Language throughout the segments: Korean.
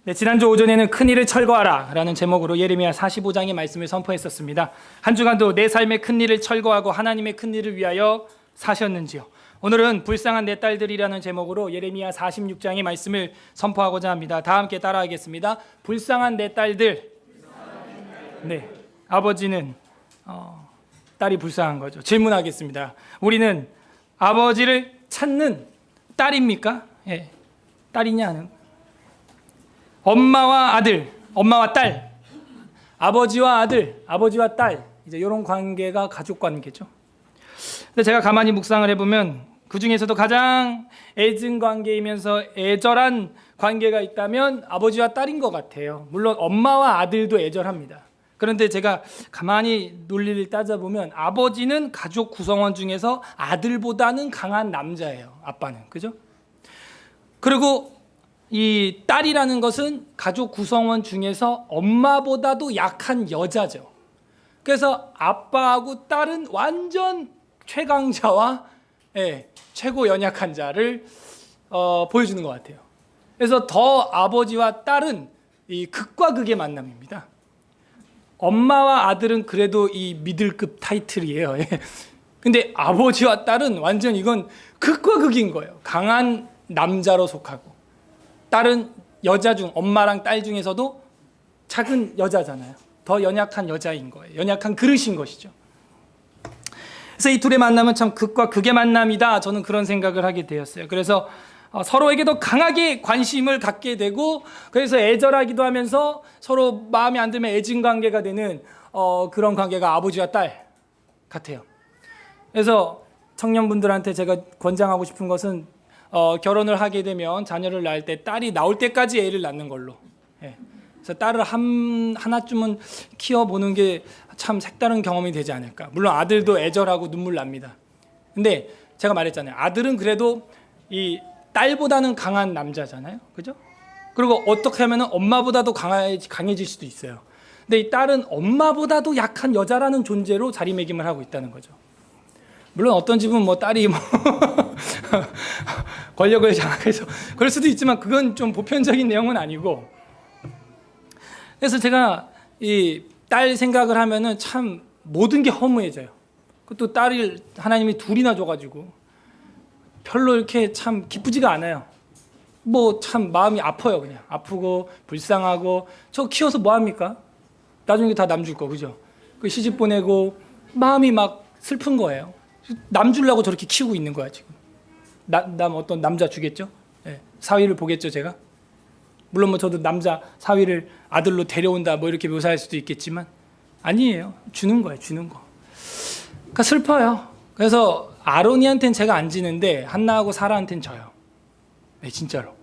네, 지난주 오전에는 큰일을 철거하라 라는 제목으로 예레미야 45장의 말씀을 선포했었습니다. 한 주간도 내 삶의 큰일을 철거하고 하나님의 큰일을 위하여 사셨는지요. 오늘은 불쌍한 내 딸들이라는 제목으로 예레미야 46장의 말씀을 선포하고자 합니다. 다 함께 따라하겠습니다. 불쌍한 내 딸들. 네, 아버지는 딸이 불쌍한 거죠. 질문하겠습니다. 우리는 아버지를 찾는 딸입니까? 예, 딸이냐는 엄마와 아들, 엄마와 딸, 아버지와 아들, 아버지와 딸, 이제 이런 관계가 가족 관계죠. 근데 제가 가만히 묵상을 해보면 그 중에서도 가장 애증 관계이면서 애절한 관계가 있다면 아버지와 딸인 것 같아요. 물론 엄마와 아들도 애절합니다. 그런데 제가 가만히 논리를 따져보면 아버지는 가족 구성원 중에서 아들보다는 강한 남자예요. 아빠는, 그죠? 그리고 이 딸이라는 것은 가족 구성원 중에서 엄마보다도 약한 여자죠. 그래서 아빠하고 딸은 완전 최강자와 최고 연약한 자를 보여주는 것 같아요. 그래서 더 아버지와 딸은 이 극과 극의 만남입니다. 엄마와 아들은 그래도 이 미들급 타이틀이에요. 근데 아버지와 딸은 완전 이건 극과 극인 거예요. 강한 남자로 속하고, 딸은 여자 중, 엄마랑 딸 중에서도 작은 여자잖아요. 더 연약한 여자인 거예요. 연약한 그릇인 것이죠. 그래서 이 둘의 만남은 참 극과 극의 만남이다. 저는 그런 생각을 하게 되었어요. 그래서 서로에게 더 강하게 관심을 갖게 되고, 그래서 애절하기도 하면서 서로 마음에 안 들면 애증 관계가 되는 그런 관계가 아버지와 딸 같아요. 그래서 청년분들한테 제가 권장하고 싶은 것은 결혼을 하게 되면 자녀를 낳을 때 딸이 나올 때까지 애를 낳는 걸로. 그래서 딸을 하나쯤은 키워보는 게 참 색다른 경험이 되지 않을까. 물론 아들도 애절하고 눈물 납니다. 근데 제가 말했잖아요. 아들은 그래도 이 딸보다는 강한 남자잖아요. 그죠? 그리고 어떻게 하면 엄마보다도 강해질 수도 있어요. 근데 이 딸은 엄마보다도 약한 여자라는 존재로 자리매김을 하고 있다는 거죠. 물론 어떤 집은 딸이 권력을 장악해서 그럴 수도 있지만 그건 좀 보편적인 내용은 아니고. 그래서 제가 이 딸 생각을 하면은 참 모든 게 허무해져요. 또 딸을 하나님이 둘이나 줘가지고 별로 이렇게 참 기쁘지가 않아요. 참 마음이 아파요. 그냥 아프고 불쌍하고. 저 키워서 뭐 합니까? 나중에 다 남 줄 거, 그죠? 그 시집 보내고 마음이 막 슬픈 거예요. 남 주려고 저렇게 키우고 있는 거야 지금. 남 어떤 남자 주겠죠? 사위를 보겠죠 제가. 물론 저도 남자 사위를 아들로 데려온다 이렇게 묘사할 수도 있겠지만 아니에요. 주는 거예요, 주는 거. 그러니까 슬퍼요. 그래서 아론이한테는 제가 안 지는데 한나하고 사라한테는 져요. 네, 진짜로.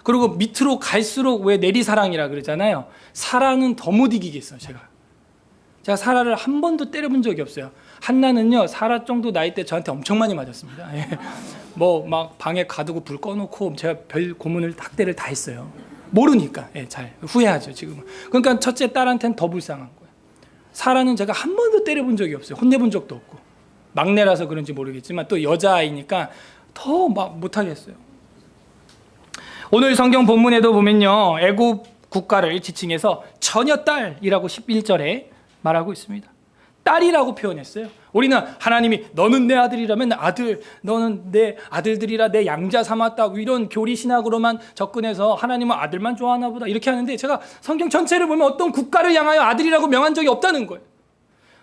그리고 밑으로 갈수록 왜 내리사랑이라 그러잖아요. 사라는 더 못 이기겠어요, 제가 사라를 한 번도 때려본 적이 없어요. 한나는요, 사라 정도 나이 때 저한테 엄청 많이 맞았습니다. 막 방에 가두고 불 꺼놓고 제가 별 고문을 학대를 다 했어요. 모르니까. 잘 후회하죠 지금은. 그러니까 첫째 딸한테는 더 불쌍한 거예요. 사라는 제가 한 번도 때려본 적이 없어요. 혼내본 적도 없고. 막내라서 그런지 모르겠지만 또 여자아이니까 더 막 못하겠어요. 오늘 성경 본문에도 보면요, 애굽 국가를 지칭해서 처녀딸이라고 11절에 말하고 있습니다. 딸이라고 표현했어요. 우리는 하나님이 너는 내 아들이라면 너는 내 아들들이라 내 양자 삼았다, 이런 교리 신학으로만 접근해서 하나님은 아들만 좋아하나 보다 이렇게 하는데, 제가 성경 전체를 보면 어떤 국가를 향하여 아들이라고 명한 적이 없다는 거예요.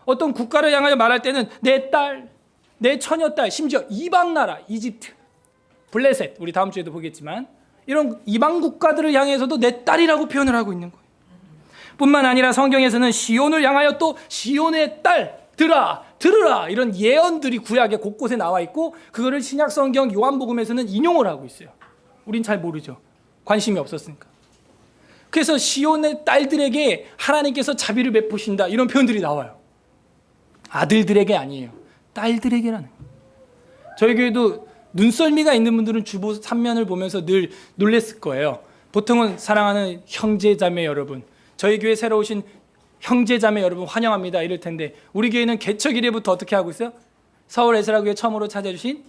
어떤 국가를 향하여 말할 때는 내 딸, 내 처녀딸, 심지어 이방 나라 이집트, 블레셋, 우리 다음 주에도 보겠지만 이런 이방 국가들을 향해서도 내 딸이라고 표현을 하고 있는 거예요. 뿐만 아니라 성경에서는 시온을 향하여 또 시온의 딸 들으라 이런 예언들이 구약에 곳곳에 나와 있고, 그거를 신약 성경 요한복음에서는 인용을 하고 있어요. 우린 잘 모르죠. 관심이 없었으니까. 그래서 시온의 딸들에게 하나님께서 자비를 베푸신다 이런 표현들이 나와요. 아들들에게 아니에요. 딸들에게라는 거예요. 저희 교회도 눈썰미가 있는 분들은 주보 3면을 보면서 늘 놀랬을 거예요. 보통은 사랑하는 형제자매 여러분, 저희 교회 새로 오신 형제자매 여러분 환영합니다 이럴 텐데, 우리 교회는 개척 이래부터 어떻게 하고 있어요? 서울 에스라교회 처음으로 찾아주신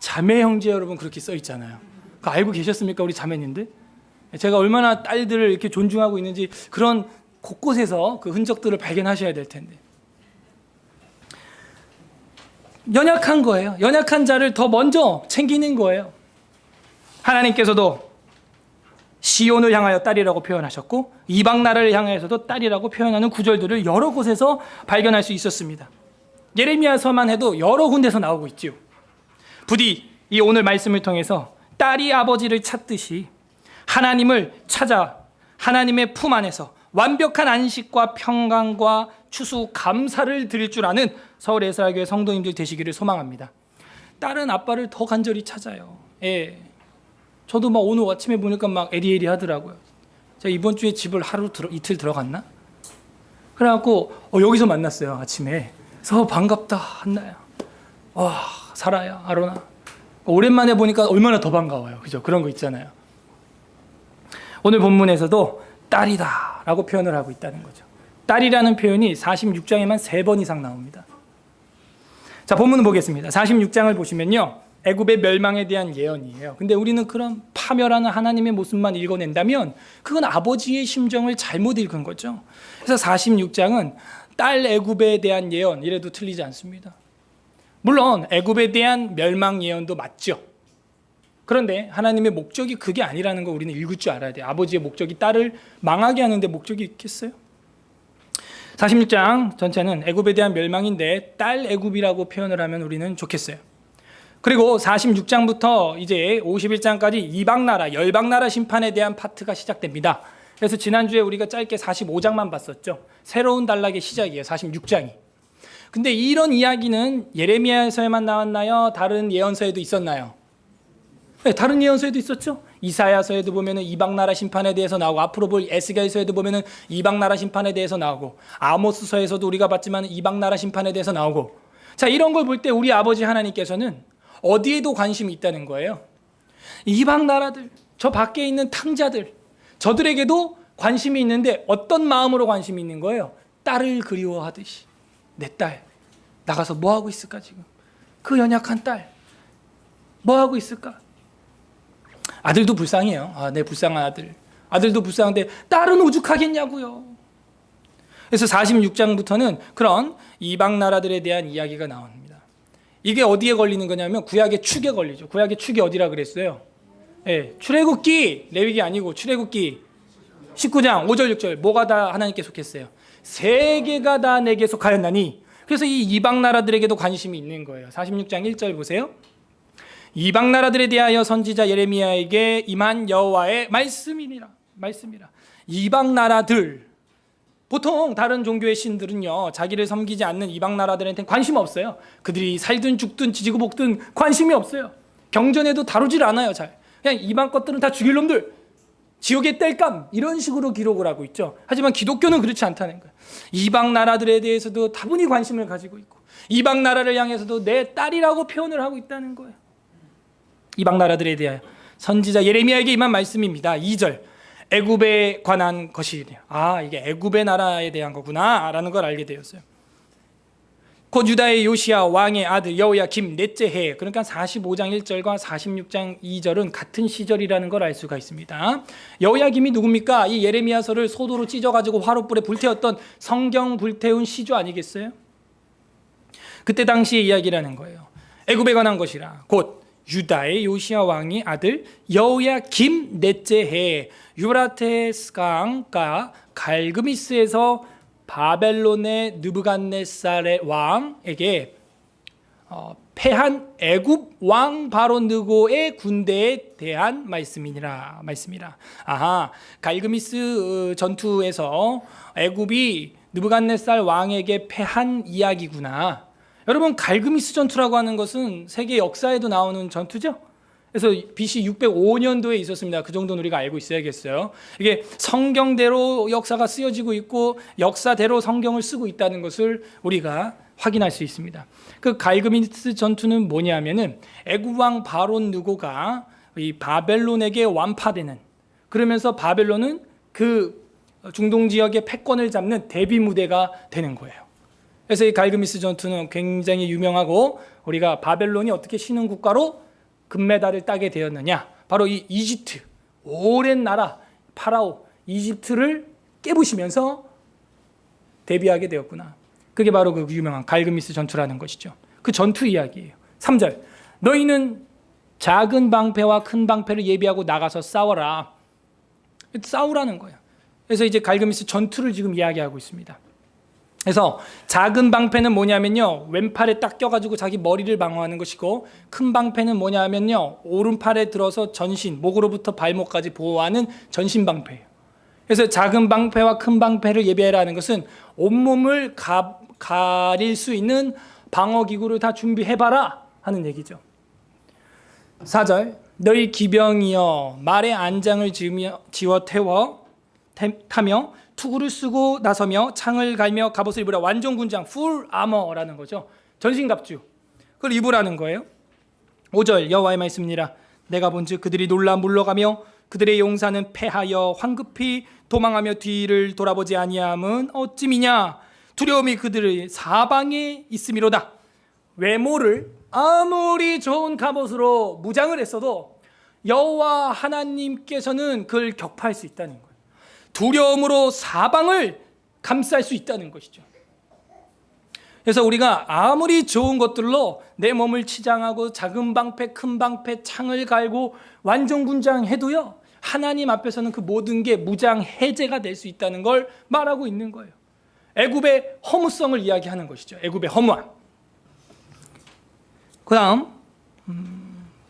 자매 형제 여러분 그렇게 써 있잖아요. 그거 알고 계셨습니까, 우리 자매님들? 제가 얼마나 딸들을 이렇게 존중하고 있는지 그런 곳곳에서 그 흔적들을 발견하셔야 될 텐데. 연약한 거예요. 연약한 자를 더 먼저 챙기는 거예요. 하나님께서도 시온을 향하여 딸이라고 표현하셨고 이방 나라를 향해서도 딸이라고 표현하는 구절들을 여러 곳에서 발견할 수 있었습니다. 예레미야서만 해도 여러 군데서 나오고 있지요. 부디 이 오늘 말씀을 통해서 딸이 아버지를 찾듯이 하나님을 찾아 하나님의 품 안에서 완벽한 안식과 평강과 추수 감사를 드릴 줄 아는 서울 에스라교회 성도님들 되시기를 소망합니다. 딸은 아빠를 더 간절히 찾아요. 예. 저도 막 오늘 아침에 보니까 막 에리에리 하더라고요. 제가 이번 주에 집을 이틀 들어갔나? 그래갖고 여기서 만났어요 아침에. 그래서 반갑다 한나야. 와 살아야 아로나. 오랜만에 보니까 얼마나 더 반가워요. 그죠? 그런 거 있잖아요. 오늘 본문에서도 딸이다라고 표현을 하고 있다는 거죠. 딸이라는 표현이 46장에만 3번 이상 나옵니다. 자, 본문을 보겠습니다. 46장을 보시면요. 애굽의 멸망에 대한 예언이에요. 근데 우리는 그런 파멸하는 하나님의 모습만 읽어낸다면 그건 아버지의 심정을 잘못 읽은 거죠. 그래서 46장은 딸 애굽에 대한 예언 이래도 틀리지 않습니다. 물론 애굽에 대한 멸망 예언도 맞죠. 그런데 하나님의 목적이 그게 아니라는 거 우리는 읽을 줄 알아야 돼요. 아버지의 목적이 딸을 망하게 하는데 목적이 있겠어요? 46장 전체는 애굽에 대한 멸망인데 딸 애굽이라고 표현을 하면 우리는 좋겠어요. 그리고 46장부터 이제 51장까지 이방나라, 열방나라 심판에 대한 파트가 시작됩니다. 그래서 지난주에 우리가 짧게 45장만 봤었죠. 새로운 단락의 시작이에요. 46장이. 근데 이런 이야기는 예레미야서에만 나왔나요? 다른 예언서에도 있었나요? 네, 다른 예언서에도 있었죠. 이사야서에도 보면은 이방나라 심판에 대해서 나오고 앞으로 볼 에스겔서에도 보면은 이방나라 심판에 대해서 나오고 아모스서에서도 우리가 봤지만 이방나라 심판에 대해서 나오고 자 이런 걸 볼 때 우리 아버지 하나님께서는 어디에도 관심이 있다는 거예요. 이방 나라들, 저 밖에 있는 탕자들, 저들에게도 관심이 있는데 어떤 마음으로 관심이 있는 거예요? 딸을 그리워하듯이. 내 딸, 나가서 뭐 하고 있을까 지금? 그 연약한 딸, 뭐 하고 있을까? 아들도 불쌍해요. 아, 내 불쌍한 아들. 아들도 불쌍한데 딸은 오죽하겠냐고요. 그래서 46장부터는 그런 이방 나라들에 대한 이야기가 나옵니다. 이게 어디에 걸리는 거냐면 구약의 축에 걸리죠. 구약의 축이 어디라 그랬어요? 예, 출애굽기, 레위기 아니고 출애굽기 19장 5절 6절 뭐가 다 하나님께 속했어요? 세계가 다 내게 속하였나니. 그래서 이 이방 나라들에게도 관심이 있는 거예요. 46장 1절 보세요. 이방 나라들에 대하여 선지자 예레미야에게 임한 여호와의 말씀이라. 이방 나라들, 보통 다른 종교의 신들은요 자기를 섬기지 않는 이방 나라들한테는 관심 없어요. 그들이 살든 죽든 지지고 볶든 관심이 없어요. 경전에도 다루질 않아요. 잘 그냥 이방 것들은 다 죽일 놈들, 지옥의 땔감 이런 식으로 기록을 하고 있죠. 하지만 기독교는 그렇지 않다는 거예요. 이방 나라들에 대해서도 다분히 관심을 가지고 있고 이방 나라를 향해서도 내 딸이라고 표현을 하고 있다는 거예요. 이방 나라들에 대하여 선지자 예레미야에게 임한 말씀입니다. 2절 애굽에 관한 것이래요. 아, 이게 애굽의 나라에 대한 거구나 라는 걸 알게 되었어요. 곧 유다의 요시야 왕의 아들 여호야김 넷째 해, 그러니까 45장 1절과 46장 2절은 같은 시절이라는 걸 알 수가 있습니다. 여호야김이 누굽니까? 이 예레미야서를 소도로 찢어가지고 화롯불에 불태웠던 성경 불태운 시조 아니겠어요? 그때 당시의 이야기라는 거예요. 애굽에 관한 것이라 곧 유다의 요시야 왕의 아들 여호야김 넷째 해, 유브라테스 강가 갈그미스에서 바벨론의 느부갓네살의 왕에게 패한 애굽 왕 바로 느고의 군대에 대한 말씀이라. 아하, 갈그미스 전투에서 애굽이 느부갓네살 왕에게 패한 이야기구나. 여러분, 갈그미스 전투라고 하는 것은 세계 역사에도 나오는 전투죠. 그래서 BC 605년도에 있었습니다. 그 정도는 우리가 알고 있어야겠어요. 이게 성경대로 역사가 쓰여지고 있고 역사대로 성경을 쓰고 있다는 것을 우리가 확인할 수 있습니다. 그 갈그미스 전투는 뭐냐면은 애굽 왕 바론 느고가 이 바벨론에게 완파되는, 그러면서 바벨론은 그 중동 지역의 패권을 잡는 대비 무대가 되는 거예요. 그래서 이 갈그미스 전투는 굉장히 유명하고 우리가 바벨론이 어떻게 신흥 국가로 금메달을 따게 되었느냐, 바로 이 이집트, 오랜 나라 파라오 이집트를 깨부시면서 데뷔하게 되었구나. 그게 바로 그 유명한 갈그미스 전투라는 것이죠. 그 전투 이야기예요. 3절 너희는 작은 방패와 큰 방패를 예비하고 나가서 싸워라. 싸우라는 거예요. 그래서 이제 갈그미스 전투를 지금 이야기하고 있습니다. 그래서 작은 방패는 뭐냐면요, 왼팔에 딱 껴가지고 자기 머리를 방어하는 것이고, 큰 방패는 뭐냐면요, 오른팔에 들어서 전신, 목으로부터 발목까지 보호하는 전신 방패예요. 그래서 작은 방패와 큰 방패를 예비하라는 것은 온몸을 가릴 수 있는 방어기구를 다 준비해봐라 하는 얘기죠. 4절 너희 기병이여 말에 안장을 지워 타며 투구를 쓰고 나서며 창을 갈며 갑옷을 입으라. 완전 군장 풀 아머라는 거죠. 전신갑주 그걸 입으라는 거예요. 5절 여호와의 말씀이니라. 내가 본즉 그들이 놀라 물러가며 그들의 용사는 패하여 황급히 도망하며 뒤를 돌아보지 아니함은 어찌미냐. 두려움이 그들의 사방에 있음이로다. 외모를 아무리 좋은 갑옷으로 무장을 했어도 여호와 하나님께서는 그걸 격파할 수 있다는 거예요. 두려움으로 사방을 감쌀 수 있다는 것이죠. 그래서 우리가 아무리 좋은 것들로 내 몸을 치장하고 작은 방패, 큰 방패, 창을 갈고 완전군장해도요, 하나님 앞에서는 그 모든 게 무장 해제가 될 수 있다는 걸 말하고 있는 거예요. 애굽의 허무성을 이야기하는 것이죠. 애굽의 허무함. 그 다음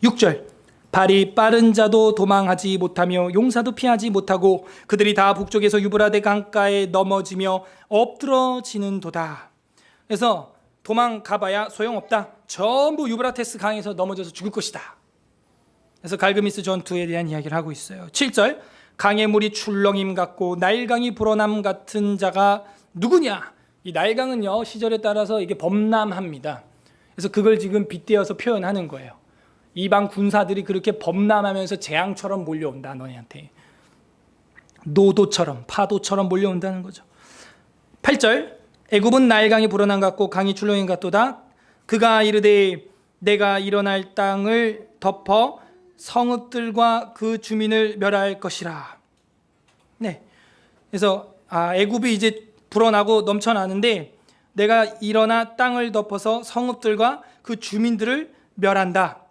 6절 발이 빠른 자도 도망하지 못하며 용사도 피하지 못하고 그들이 다 북쪽에서 유브라데 강가에 넘어지며 엎드러지는 도다. 그래서 도망가봐야 소용없다. 전부 유브라테스 강에서 넘어져서 죽을 것이다. 그래서 갈그미스 전투에 대한 이야기를 하고 있어요. 7절 강의 물이 출렁임 같고 나일강이 불어남 같은 자가 누구냐. 이 나일강은요 시절에 따라서 이게 범람합니다. 그래서 그걸 지금 빗대어서 표현하는 거예요. 이방 군사들이 그렇게 범람하면서 재앙처럼 몰려온다. 너희한테 노도처럼 파도처럼 몰려온다는 거죠. 8절 애굽은 나일강이 불어난 같고 강이 출렁인 같도다. 그가 이르되 내가 일어날 땅을 덮어 성읍들과 그 주민을 멸할 것이라. 네, 그래서 애굽이 이제 불어나고 넘쳐나는데 내가 일어나 땅을 덮어서 성읍들과 그 주민들을 멸한다.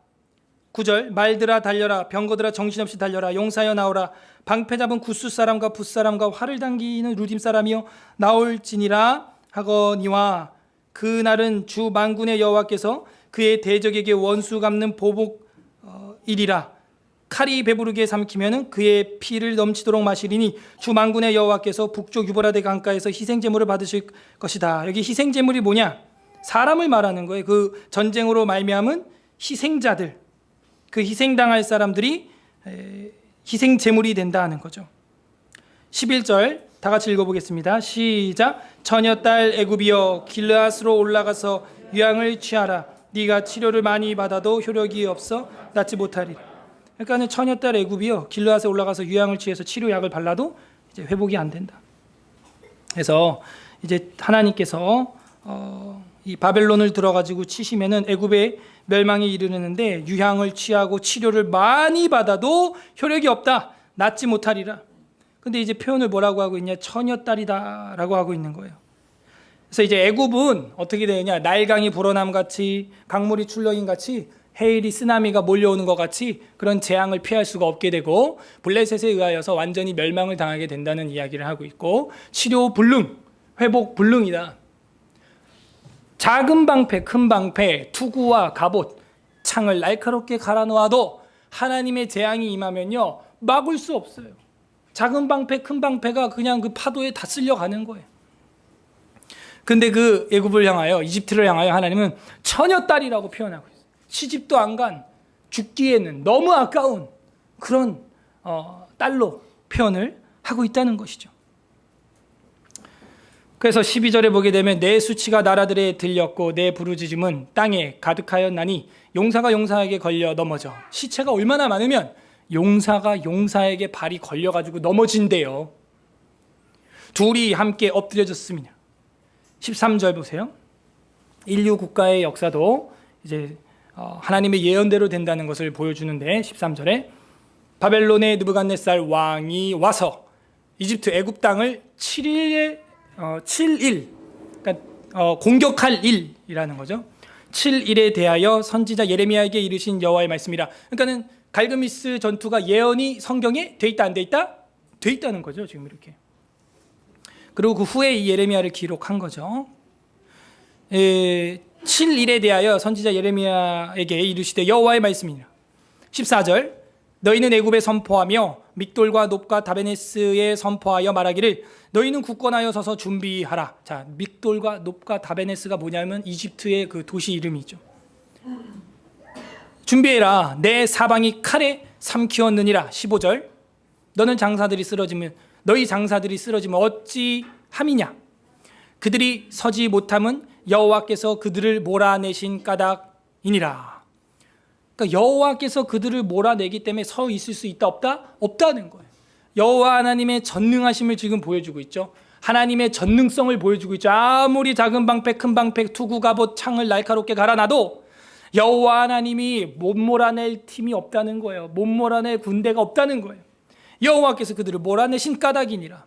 9절 말들아 달려라. 병거들아 정신없이 달려라. 용사여 나오라. 방패 잡은 구스 사람과 붓 사람과 활을 당기는 루딤 사람이여 나올지니라 하거니와 그날은 주 만군의 여호와께서 그의 대적에게 원수 갚는 보복이리라. 칼이 배부르게 삼키면은 그의 피를 넘치도록 마시리니 주 만군의 여호와께서 북쪽 유브라데 강가에서 희생제물을 받으실 것이다. 여기 희생제물이 뭐냐? 사람을 말하는 거예요. 그 전쟁으로 말미암은 희생자들, 그 희생당할 사람들이 희생제물이 된다 하는 거죠. 11절 다 같이 읽어보겠습니다. 시작. 처녀딸 애굽이여 길르앗으로 올라가서 유향을 취하라. 네가 치료를 많이 받아도 효력이 없어 낫지 못하리라. 그러니까 처녀딸 애굽이요 길르앗에 올라가서 유향을 취해서 치료약을 발라도 이제 회복이 안 된다. 그래서 이제 하나님께서 이 바벨론을 들어가지고 치시면은 애굽의 멸망이 이르는데 유향을 취하고 치료를 많이 받아도 효력이 없다. 낫지 못하리라. 근데 이제 표현을 뭐라고 하고 있냐? 처녀딸이다라고 하고 있는 거예요. 그래서 이제 애굽은 어떻게 되느냐? 나일강이 불어남 같이 강물이 출렁임 같이 해일이 쓰나미가 몰려오는 것 같이 그런 재앙을 피할 수가 없게 되고 블레셋에 의하여서 완전히 멸망을 당하게 된다는 이야기를 하고 있고 치료 불능, 회복 불능이다. 작은 방패, 큰 방패, 투구와 갑옷, 창을 날카롭게 갈아 놓아도 하나님의 재앙이 임하면요 막을 수 없어요. 작은 방패, 큰 방패가 그냥 그 파도에 다 쓸려가는 거예요. 근데 그 애굽을 향하여, 이집트를 향하여 하나님은 처녀딸이라고 표현하고 있어요. 시집도 안 간, 죽기에는 너무 아까운 그런 딸로 표현을 하고 있다는 것이죠. 그래서 12절에 보게 되면 내 수치가 나라들에 들렸고 내 부르짖음은 땅에 가득하였나니 용사가 용사에게 걸려 넘어져. 시체가 얼마나 많으면 용사가 용사에게 발이 걸려가지고 넘어진대요. 둘이 함께 엎드려졌습니다. 13절 보세요. 인류 국가의 역사도 이제 하나님의 예언대로 된다는 것을 보여주는데 13절에 바벨론의 느부갓네살 왕이 와서 이집트 애굽 땅을 7일, 그러니까 공격할 일이라는 거죠. 7일에 대하여 선지자 예레미야에게 이르신 여호와의 말씀이라. 그러니까는 갈그미스 전투가 예언이 성경에 돼 있다 안 돼 있다? 돼 있다는 거죠. 지금 이렇게. 그리고 그 후에 이 예레미야를 기록한 거죠. 7일에 대하여 선지자 예레미야에게 이르시되 여호와의 말씀이니라. 14절 너희는 애굽에 선포하며 믹돌과 놉과 다베네스에 선포하여 말하기를 너희는 굳건하여 서서 준비하라. 자, 믹돌과 놉과 다베네스가 뭐냐면 이집트의 그 도시 이름이죠. 준비해라. 내 사방이 칼에 삼키었느니라. 15절 너희 장사들이 쓰러지면 어찌 함이냐. 그들이 서지 못함은 여호와께서 그들을 몰아내신 까닭이니라. 그러니까 여호와께서 그들을 몰아내기 때문에 서 있을 수 있다 없다? 없다는 거예요. 여호와 하나님의 전능하심을 지금 보여주고 있죠. 하나님의 전능성을 보여주고 있죠. 아무리 작은 방패 큰 방패 투구 갑옷 창을 날카롭게 갈아놔도 여호와 하나님이 못 몰아낼 팀이 없다는 거예요. 못 몰아낼 군대가 없다는 거예요. 여호와께서 그들을 몰아내신 까닭이니라.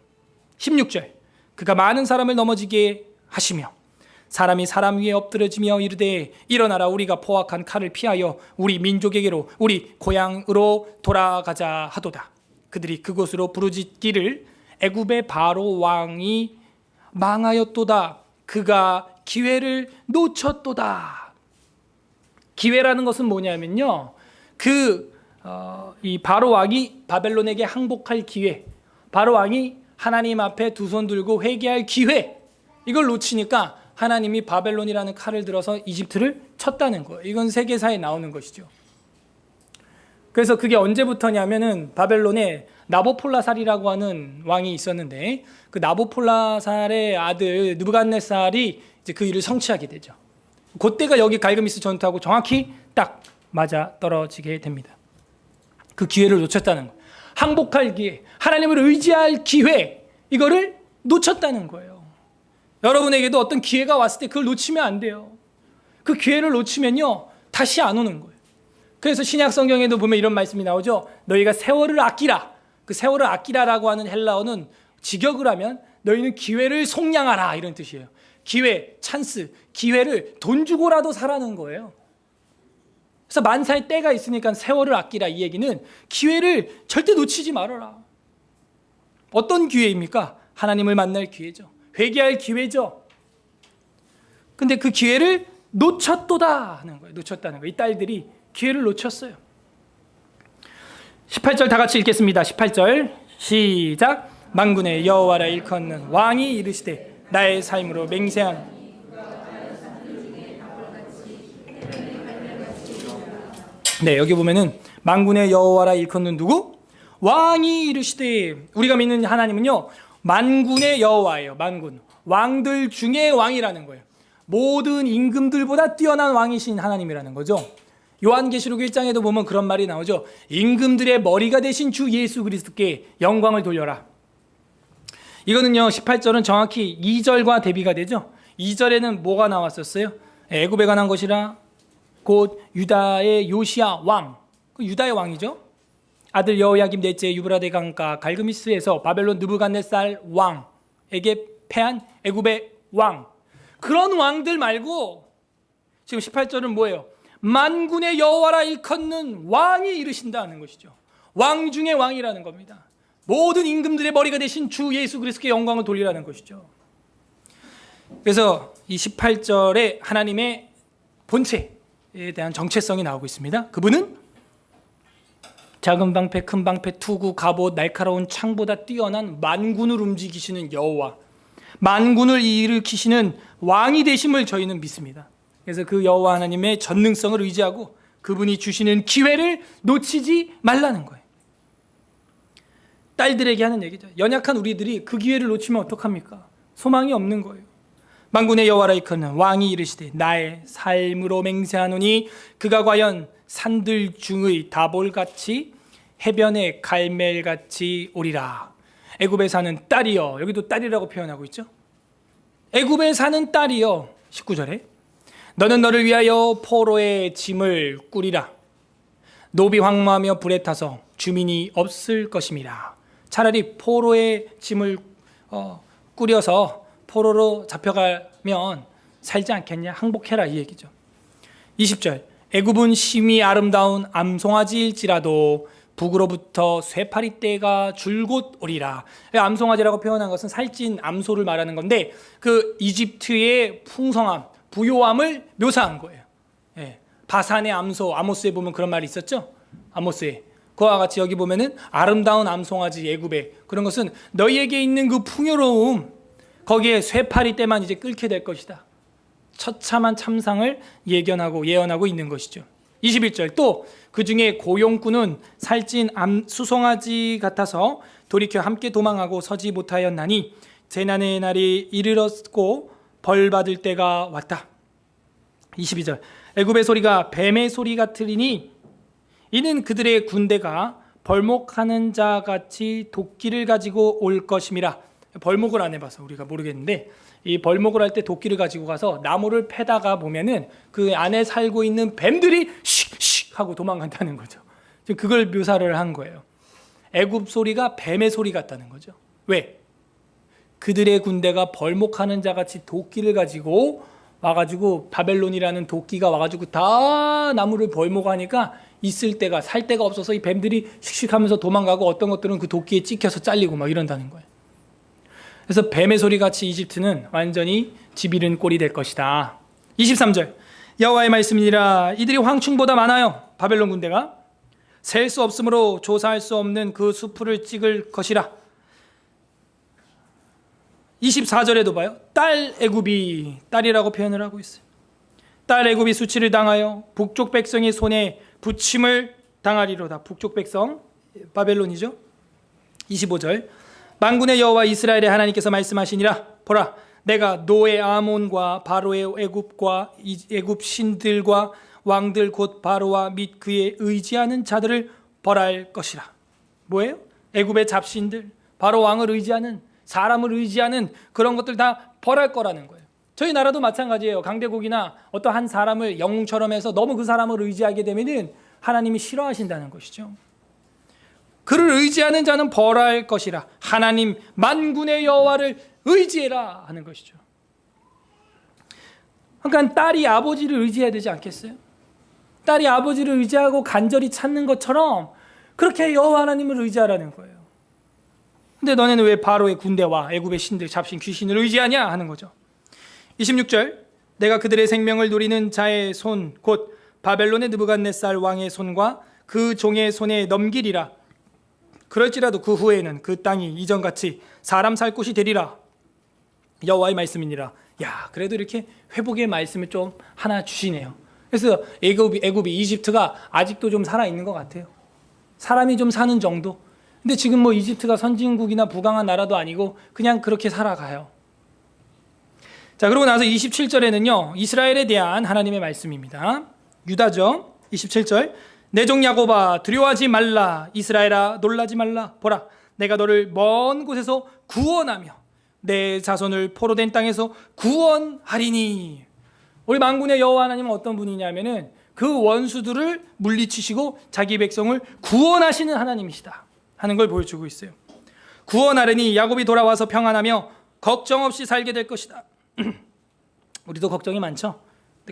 16절 그가 많은 사람을 넘어지게 하시며 사람이 사람 위에 엎드러지며 이르되 일어나라 우리가 포악한 칼을 피하여 우리 민족에게로 우리 고향으로 돌아가자 하도다. 그들이 그곳으로 부르짖기를 애굽의 바로 왕이 망하였도다. 그가 기회를 놓쳤도다. 기회라는 것은 뭐냐면요, 이 바로 왕이 바벨론에게 항복할 기회, 바로 왕이 하나님 앞에 두 손 들고 회개할 기회, 이걸 놓치니까 하나님이 바벨론이라는 칼을 들어서 이집트를 쳤다는 거예요. 이건 세계사에 나오는 것이죠. 그래서 그게 언제부터냐면은 바벨론에 나보폴라살이라고 하는 왕이 있었는데 그 나보폴라살의 아들 느부갓네살이 이제 그 일을 성취하게 되죠. 그때가 여기 갈그미스 전투하고 정확히 딱 맞아 떨어지게 됩니다. 그 기회를 놓쳤다는 거예요. 항복할 기회, 하나님을 의지할 기회, 이거를 놓쳤다는 거예요. 여러분에게도 어떤 기회가 왔을 때 그걸 놓치면 안 돼요. 그 기회를 놓치면요 다시 안 오는 거예요. 그래서 신약 성경에도 보면 이런 말씀이 나오죠. 너희가 세월을 아끼라. 그 세월을 아끼라라고 하는 헬라어는 직역을 하면 너희는 기회를 속량하라 이런 뜻이에요. 기회, 찬스, 기회를 돈 주고라도 사라는 거예요. 그래서 만사의 때가 있으니까 세월을 아끼라, 이 얘기는 기회를 절대 놓치지 말아라. 어떤 기회입니까? 하나님을 만날 기회죠. 회개할 기회죠. 근데 그 기회를 놓쳤도다 하는 거예요. 놓쳤다는 거예요. 이 딸들이 기회를 놓쳤어요. 18절 다 같이 읽겠습니다. 18절 시작. 만군의 여호와라 일컫는 왕이 이르시되 나의 삶으로 맹세한. 네, 여기 보면은 만군의 여호와라 일컫는 누구? 왕이 이르시되, 우리가 믿는 하나님은요 만군의 여호와예요. 만군, 왕들 중에 왕이라는 거예요. 모든 임금들보다 뛰어난 왕이신 하나님이라는 거죠. 요한계시록 1장에도 보면 그런 말이 나오죠. 임금들의 머리가 되신 주 예수 그리스도께 영광을 돌려라. 이거는요 18절은 정확히 2절과 대비가 되죠. 2절에는 뭐가 나왔었어요? 애굽에 관한 것이라 곧 유다의 요시야 왕, 유다의 왕이죠. 아들 여호야김 넷째 유브라데 강가 갈그미스에서 바벨론 느부갓네살 왕에게 패한 애굽의 왕, 그런 왕들 말고 지금 18절은 뭐예요? 만군의 여호와라 일컫는 왕이 이르신다는 것이죠. 왕 중에 왕이라는 겁니다. 모든 임금들의 머리가 되신 주 예수 그리스도께 영광을 돌리라는 것이죠. 그래서 이 18절에 하나님의 본체에 대한 정체성이 나오고 있습니다. 그분은 작은 방패, 큰 방패, 투구, 갑옷, 날카로운 창보다 뛰어난 만군을 움직이시는 여호와, 만군을 일으키시는 왕이 되심을 저희는 믿습니다. 그래서 그 여호와 하나님의 전능성을 의지하고 그분이 주시는 기회를 놓치지 말라는 거예요. 딸들에게 하는 얘기죠. 연약한 우리들이 그 기회를 놓치면 어떡합니까? 소망이 없는 거예요. 만군의 여호와라 일컫는 왕이 이르시되 나의 삶으로 맹세하노니 그가 과연 산들 중의 다볼같이 해변의 갈멜같이 오리라. 애굽에 사는 딸이여, 여기도 딸이라고 표현하고 있죠. 애굽에 사는 딸이여. 19절에 너는 너를 위하여 포로의 짐을 꾸리라. 노비 황무하며 불에 타서 주민이 없을 것임이라. 차라리 포로의 짐을 꾸려서 포로로 잡혀가면 살지 않겠냐, 항복해라 이 얘기죠. 20절, 애굽은 심히 아름다운 암송아지일지라도 북으로부터 쇠파리 떼가 줄곧 오리라. 암송아지라고 표현한 것은 살찐 암소를 말하는 건데 그 이집트의 풍성함, 부요함을 묘사한 거예요. 예. 바산의 암소, 아모스에 보면 그런 말이 있었죠. 아모스에. 그와 같이 여기 보면은 아름다운 암송아지 애굽에, 그런 것은 너희에게 있는 그 풍요로움, 거기에 쇠파리 때만 이제 끓게 될 것이다. 처참한 참상을 예언하고 있는 것이죠. 21절, 또 그 중에 고용꾼은 살찐 수송아지 같아서 돌이켜 함께 도망하고 서지 못하였나니 재난의 날이 이르렀고 벌 받을 때가 왔다. 22절, 애굽의 소리가 뱀의 소리 같으리니 이는 그들의 군대가 벌목하는 자 같이 도끼를 가지고 올 것임이라. 벌목을 안 해봐서 우리가 모르겠는데, 이 벌목을 할 때 도끼를 가지고 가서 나무를 패다가 보면은 그 안에 살고 있는 뱀들이 씩씩 하고 도망간다는 거죠. 지금 그걸 묘사를 한 거예요. 애굽 소리가 뱀의 소리 같다는 거죠. 왜? 그들의 군대가 벌목하는 자 같이 도끼를 가지고 와가지고, 바벨론이라는 도끼가 와가지고 다 나무를 벌목하니까 있을 때가, 살 데가 없어서 이 뱀들이 씩씩하면서 도망가고, 어떤 것들은 그 도끼에 찍혀서 잘리고 막 이런다는 거예요. 그래서 뱀의 소리 같이 이집트는 완전히 집 잃은 꼴이 될 것이다. 23절, 여호와의 말씀이니라. 이들이 황충보다 많아요. 바벨론 군대가 셀 수 없으므로 조사할 수 없는 그 수풀을 찍을 것이라. 24절에도 봐요. 딸 애굽이, 딸이라고 표현을 하고 있어요. 딸 애굽이 수치를 당하여 북쪽 백성의 손에 부침을 당하리로다. 북쪽 백성, 바벨론이죠. 25절, 만군의 여호와 이스라엘의 하나님께서 말씀하시니라. 보라, 내가 노의 아몬과 바로의 애굽과 애굽 신들과 왕들 곧 바로와 및 그의 의지하는 자들을 벌할 것이라. 뭐예요? 애굽의 잡신들, 바로 왕을 의지하는, 사람을 의지하는 그런 것들 다 벌할 거라는 거예요. 저희 나라도 마찬가지예요. 강대국이나 어떤 한 사람을 영웅처럼 해서 너무 그 사람을 의지하게 되면은 하나님이 싫어하신다는 것이죠. 그를 의지하는 자는 벌할 것이라. 하나님 만군의 여호와를 의지해라 하는 것이죠. 그러니까 딸이 아버지를 의지해야 되지 않겠어요? 딸이 아버지를 의지하고 간절히 찾는 것처럼 그렇게 여호와 하나님을 의지하라는 거예요. 근데 너네는 왜 바로의 군대와 애굽의 신들, 잡신, 귀신을 의지하냐 하는 거죠. 26절, 내가 그들의 생명을 누리는 자의 손, 곧 바벨론의 느부갓네살 왕의 손과 그 종의 손에 넘기리라. 그럴지라도 그 후에는 그 땅이 이전같이 사람 살 곳이 되리라. 여호와의 말씀이니라. 야, 그래도 이렇게 회복의 말씀을 좀 하나 주시네요. 그래서 애굽이 이집트가 아직도 좀 살아있는 것 같아요. 사람이 좀 사는 정도. 근데 지금 뭐 이집트가 선진국이나 부강한 나라도 아니고 그냥 그렇게 살아가요. 자, 그러고 나서 27절에는요, 이스라엘에 대한 하나님의 말씀입니다. 유다죠. 27절, 내 종 야곱아 두려워하지 말라. 이스라엘아 놀라지 말라. 보라, 내가 너를 먼 곳에서 구원하며 내 자손을 포로된 땅에서 구원하리니. 우리 만군의 여호와 하나님은 어떤 분이냐면은 그 원수들을 물리치시고 자기 백성을 구원하시는 하나님이시다 하는 걸 보여주고 있어요. 구원하려니 야곱이 돌아와서 평안하며 걱정 없이 살게 될 것이다. 우리도 걱정이 많죠.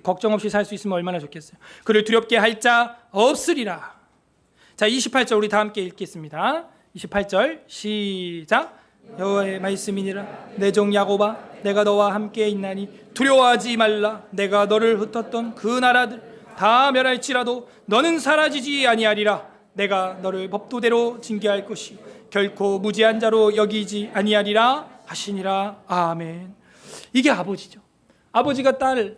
걱정 없이 살 수 있으면 얼마나 좋겠어요. 그를 두렵게 할 자 없으리라. 자, 28절 우리 다 함께 읽겠습니다. 28절 시작. 여호와의 말씀이니라. 내 종 야곱아 내가 너와 함께 있나니 두려워하지 말라. 내가 너를 흩었던 그 나라들 다 멸할지라도 너는 사라지지 아니하리라. 내가 너를 법도대로 징계할 것이 결코 무지한 자로 여기지 아니하리라 하시니라. 아멘. 이게 아버지죠. 아버지가 딸,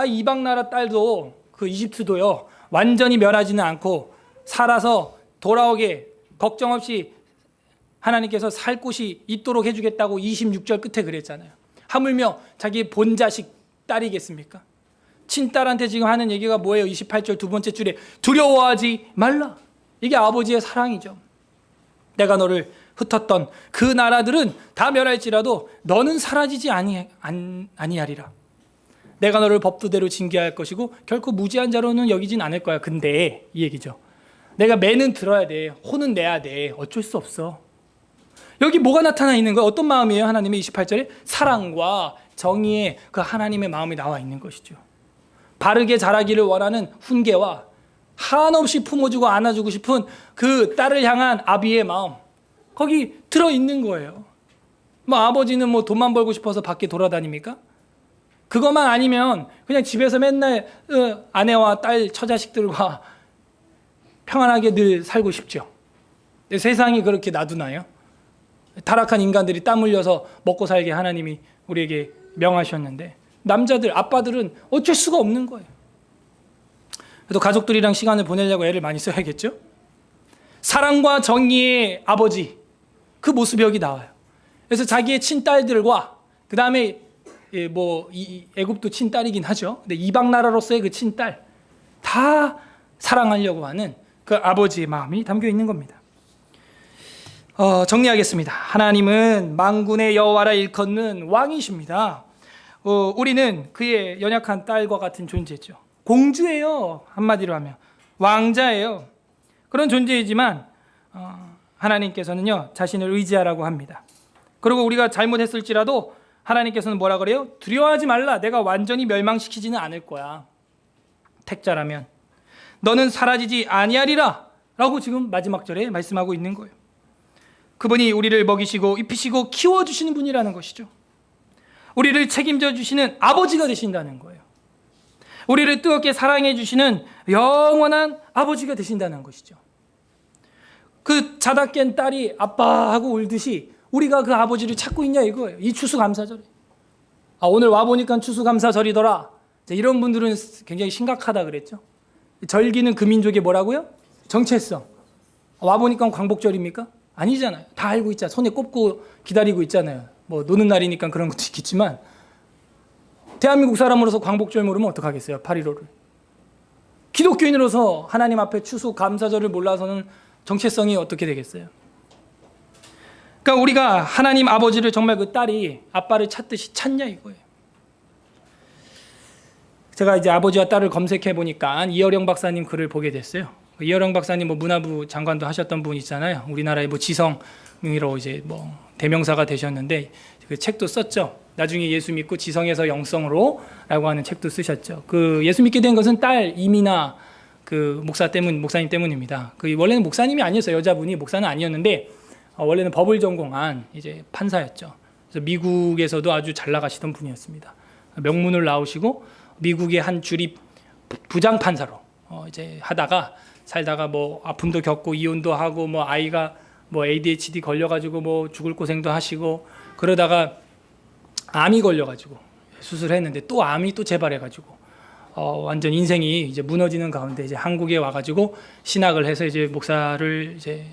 이방 나라 딸도, 그 이집트도요, 완전히 멸하지는 않고 살아서 돌아오게 걱정 없이 하나님께서 살 곳이 있도록 해주겠다고 26절 끝에 그랬잖아요. 하물며 자기 본자식 딸이겠습니까? 친딸한테 지금 하는 얘기가 뭐예요? 28절 두 번째 줄에 두려워하지 말라. 이게 아버지의 사랑이죠. 내가 너를 흩었던 그 나라들은 다 멸할지라도 너는 사라지지 아니하리라. 내가 너를 법도대로 징계할 것이고 결코 무지한 자로는 여기진 않을 거야. 근데 이 얘기죠. 내가 매는 들어야 돼. 혼은 내야 돼. 어쩔 수 없어. 여기 뭐가 나타나 있는 거예요? 어떤 마음이에요? 하나님의 28절에 사랑과 정의의 그 하나님의 마음이 나와 있는 것이죠. 바르게 자라기를 원하는 훈계와 한없이 품어주고 안아주고 싶은 그 딸을 향한 아비의 마음, 거기 들어있는 거예요. 뭐 아버지는 뭐 돈만 벌고 싶어서 밖에 돌아다닙니까? 그것만 아니면 그냥 집에서 맨날 아내와 딸 처자식들과 평안하게 늘 살고 싶죠. 근데 세상이 그렇게 놔두나요? 타락한 인간들이 땀 흘려서 먹고 살게 하나님이 우리에게 명하셨는데 남자들, 아빠들은 어쩔 수가 없는 거예요. 그래도 가족들이랑 시간을 보내려고 애를 많이 써야겠죠? 사랑과 정의의 아버지, 그 모습이 여기 나와요. 그래서 자기의 친딸들과 그 다음에 뭐 애굽도 친딸이긴 하죠. 근데 이방 나라로서의 그 친딸 다 사랑하려고 하는 그 아버지의 마음이 담겨 있는 겁니다. 정리하겠습니다. 하나님은 만군의 여호와라 일컫는 왕이십니다. 우리는 그의 연약한 딸과 같은 존재죠. 공주예요. 한마디로 하면 왕자예요. 그런 존재이지만 하나님께서는요 자신을 의지하라고 합니다. 그리고 우리가 잘못했을지라도 하나님께서는 뭐라 그래요? 두려워하지 말라. 내가 완전히 멸망시키지는 않을 거야. 택자라면 너는 사라지지 아니하리라 라고 지금 마지막 절에 말씀하고 있는 거예요. 그분이 우리를 먹이시고 입히시고 키워주시는 분이라는 것이죠. 우리를 책임져 주시는 아버지가 되신다는 거예요. 우리를 뜨겁게 사랑해 주시는 영원한 아버지가 되신다는 것이죠. 그 자다 깬 딸이 아빠하고 울듯이 우리가 그 아버지를 찾고 있냐 이거예요. 이 추수감사절에. 오늘 와보니까 추수감사절이더라. 이런 분들은 굉장히 심각하다 그랬죠. 절기는 그 민족의 뭐라고요? 정체성. 와보니까 광복절입니까? 아니잖아요. 다 알고 있잖아요. 손에 꼽고 기다리고 있잖아요. 뭐 노는 날이니까 그런 것도 있겠지만 대한민국 사람으로서 광복절 모르면 어떡하겠어요? 8.15를. 기독교인으로서 하나님 앞에 추수감사절을 몰라서는 정체성이 어떻게 되겠어요? 그러니까 우리가 하나님 아버지를 정말 그 딸이 아빠를 찾듯이 찾냐 이거예요. 제가 이제 아버지와 딸을 검색해 보니까 이어령 박사님 글을 보게 됐어요. 이어령 박사님 뭐 문화부 장관도 하셨던 분 있잖아요. 우리나라의 뭐 지성으로 이제 뭐 대명사가 되셨는데 그 책도 썼죠. 나중에 예수 믿고 지성에서 영성으로라고 하는 책도 쓰셨죠. 그 예수 믿게 된 것은 딸 이미나 그 목사님 때문입니다. 그 원래는 목사님이 아니었어요. 여자분이 목사는 아니었는데 원래는 법을 전공한 이제 판사였죠. 그래서 미국에서도 아주 잘 나가시던 분이었습니다. 명문을 나오시고 미국의 한 주립 부장 판사로 이제 하다가 살다가 뭐 아픔도 겪고 이혼도 하고 뭐 아이가 뭐 ADHD 걸려가지고 뭐 죽을 고생도 하시고 그러다가 암이 걸려가지고 수술했는데 또 암이 또 재발해가지고 완전 인생이 이제 무너지는 가운데 이제 한국에 와가지고 신학을 해서 이제 목사를 이제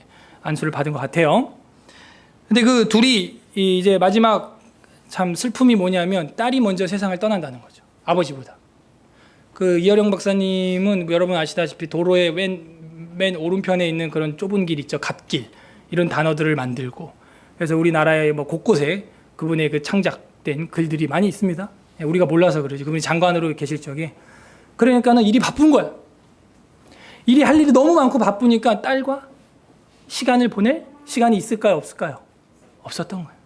안수를 받은 것 같아요. 근데 그 둘이 이제 마지막 참 슬픔이 뭐냐면 딸이 먼저 세상을 떠난다는 거죠. 아버지보다. 그 이어령 박사님은 여러분 아시다시피 도로의 맨 오른편에 있는 그런 좁은 길 있죠. 갓길. 이런 단어들을 만들고 그래서 우리나라의 뭐 곳곳에 그분의 그 창작된 글들이 많이 있습니다. 우리가 몰라서 그러지. 그분이 장관으로 계실 적에. 그러니까는 일이 바쁜 거야. 일이 할 일이 너무 많고 바쁘니까 딸과 시간을 보낼 시간이 있을까요? 없을까요? 없었던 거예요.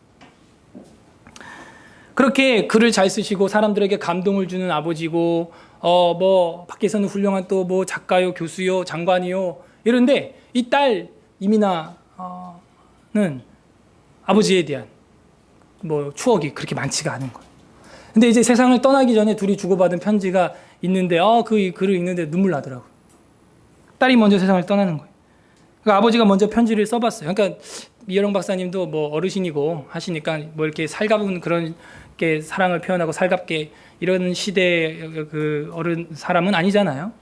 그렇게 글을 잘 쓰시고 사람들에게 감동을 주는 아버지고 뭐 밖에서는 훌륭한 또 뭐 작가요, 교수요, 장관이요 이런데 이 딸 이미나는 아버지에 대한 뭐 추억이 그렇게 많지가 않은 거예요. 근데 이제 세상을 떠나기 전에 둘이 주고받은 편지가 있는데 그 글을 읽는데 눈물 나더라고요. 딸이 먼저 세상을 떠나는 거예요. 그러니까 아버지가 먼저 편지를 써봤어요. 그러니까 이어령 박사님도 뭐 어르신이고 하시니까 뭐 이렇게 살가운 그런 게 사랑을 표현하고 살갑게 이런 시대의 그 어른 사람은 아니잖아요.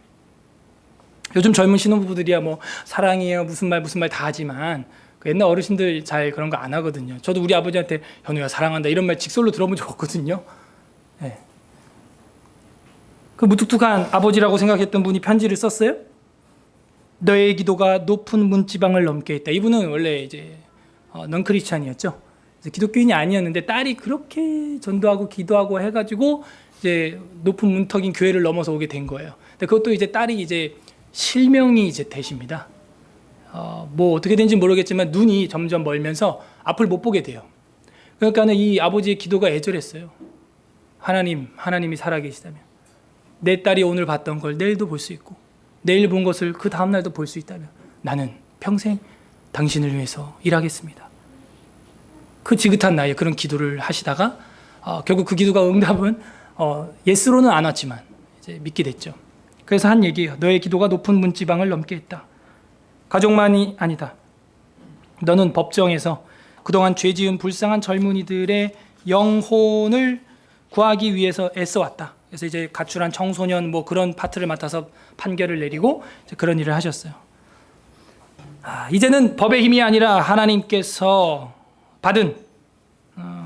요즘 젊은 신혼부부들이야 뭐 사랑이에요 무슨 말 다 하지만 그 옛날 어르신들 잘 그런 거 안 하거든요. 저도 우리 아버지한테 현우야 사랑한다 이런 말 직설로 들어본 적 없거든요. 네. 그 무뚝뚝한 아버지라고 생각했던 분이 편지를 썼어요. 너의 기도가 높은 문지방을 넘게 했다. 이분은 원래 이제 넌 크리스찬이었죠. 기독교인이 아니었는데 딸이 그렇게 전도하고 기도하고 해가지고 이제 높은 문턱인 교회를 넘어서 오게 된 거예요. 근데 그것도 이제 딸이 이제 실명이 이제 되십니다. 뭐 어떻게 된지 모르겠지만 눈이 점점 멀면서 앞을 못 보게 돼요. 그러니까는 이 아버지의 기도가 애절했어요. 하나님이 살아계시다면 내 딸이 오늘 봤던 걸 내일도 볼 수 있고 내일 본 것을 그 다음날도 볼 수 있다면 나는 평생 당신을 위해서 일하겠습니다. 그 지긋한 나이에 그런 기도를 하시다가 결국 그 기도가 응답은 예스로는 안 왔지만 이제 믿게 됐죠. 그래서 한 얘기예요. 너의 기도가 높은 문지방을 넘게 했다. 가족만이 아니다. 너는 법정에서 그동안 죄 지은 불쌍한 젊은이들의 영혼을 구하기 위해서 애써왔다. 그래서 이제 가출한 청소년 뭐 그런 파트를 맡아서 판결을 내리고 이제 그런 일을 하셨어요. 이제는 법의 힘이 아니라 하나님께서 받은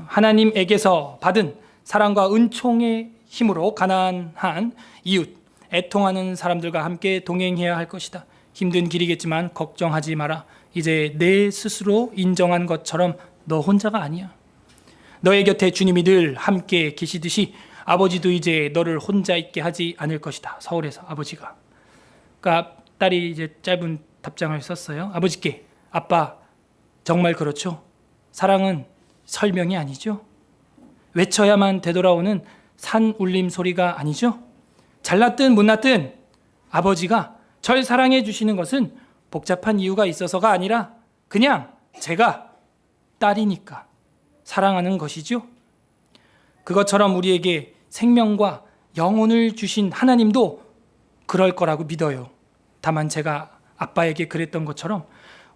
하나님에게서 받은 사랑과 은총의 힘으로 가난한 이웃, 애통하는 사람들과 함께 동행해야 할 것이다. 힘든 길이겠지만 걱정하지 마라. 이제 내 스스로 인정한 것처럼 너 혼자가 아니야. 너의 곁에 주님이 늘 함께 계시듯이 아버지도 이제 너를 혼자 있게 하지 않을 것이다. 서울에서 아버지가. 그러니까 딸이 이제 짧은 답장을 썼어요. 아버지께, 아빠 정말 그렇죠? 사랑은 설명이 아니죠? 외쳐야만 되돌아오는 산 울림 소리가 아니죠? 잘났든 못났든 아버지가 절 사랑해 주시는 것은 복잡한 이유가 있어서가 아니라 그냥 제가 딸이니까 사랑하는 것이죠. 그것처럼 우리에게 생명과 영혼을 주신 하나님도 그럴 거라고 믿어요. 다만 제가 아빠에게 그랬던 것처럼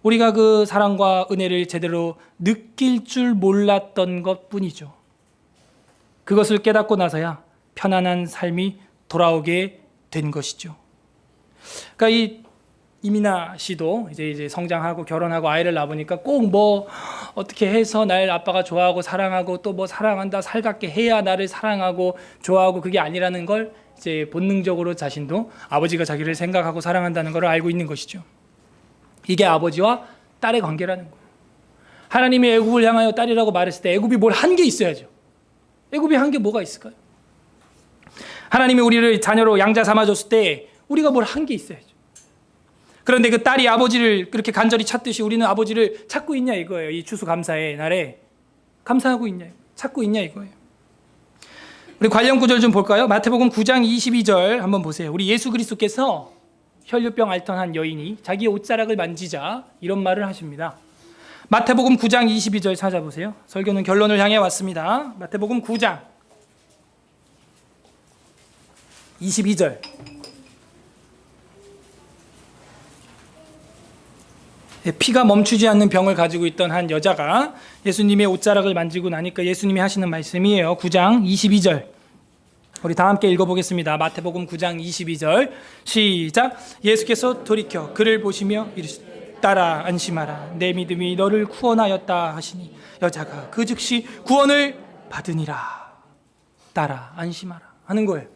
우리가 그 사랑과 은혜를 제대로 느낄 줄 몰랐던 것뿐이죠. 그것을 깨닫고 나서야 편안한 삶이 돌아오게 된 것이죠. 그러니까 이 이민아 씨도 이제 성장하고 결혼하고 아이를 낳으니까 꼭 뭐 어떻게 해서 날 아빠가 좋아하고 사랑하고 또 뭐 사랑한다 살갑게 해야 나를 사랑하고 좋아하고 그게 아니라는 걸 이제 본능적으로 자신도 아버지가 자기를 생각하고 사랑한다는 걸 알고 있는 것이죠. 이게 아버지와 딸의 관계라는 거예요. 하나님이 애굽을 향하여 딸이라고 말했을 때 애굽이 뭘 한 게 있어야죠. 애굽이 한 게 뭐가 있을까요? 하나님이 우리를 자녀로 양자 삼아줬을 때 우리가 뭘 한 게 있어야죠. 그런데 그 딸이 아버지를 그렇게 간절히 찾듯이 우리는 아버지를 찾고 있냐 이거예요. 이 추수감사의 날에 감사하고 있냐, 찾고 있냐 이거예요. 우리 관련 구절 좀 볼까요? 마태복음 9장 22절 한번 보세요. 우리 예수 그리스도께서 혈류병 앓던 한 여인이 자기의 옷자락을 만지자 이런 말을 하십니다. 마태복음 9장 22절 찾아보세요. 설교는 결론을 향해 왔습니다. 마태복음 9장 22절. 피가 멈추지 않는 병을 가지고 있던 한 여자가 예수님의 옷자락을 만지고 나니까 예수님이 하시는 말씀이에요. 9장 22절. 우리 다 함께 읽어보겠습니다. 마태복음 9장 22절 시작. 예수께서 돌이켜 그를 보시며 이르시되 딸아 안심하라 내 믿음이 너를 구원하였다 하시니 여자가 그 즉시 구원을 받으니라. 딸아 안심하라 하는 거예요.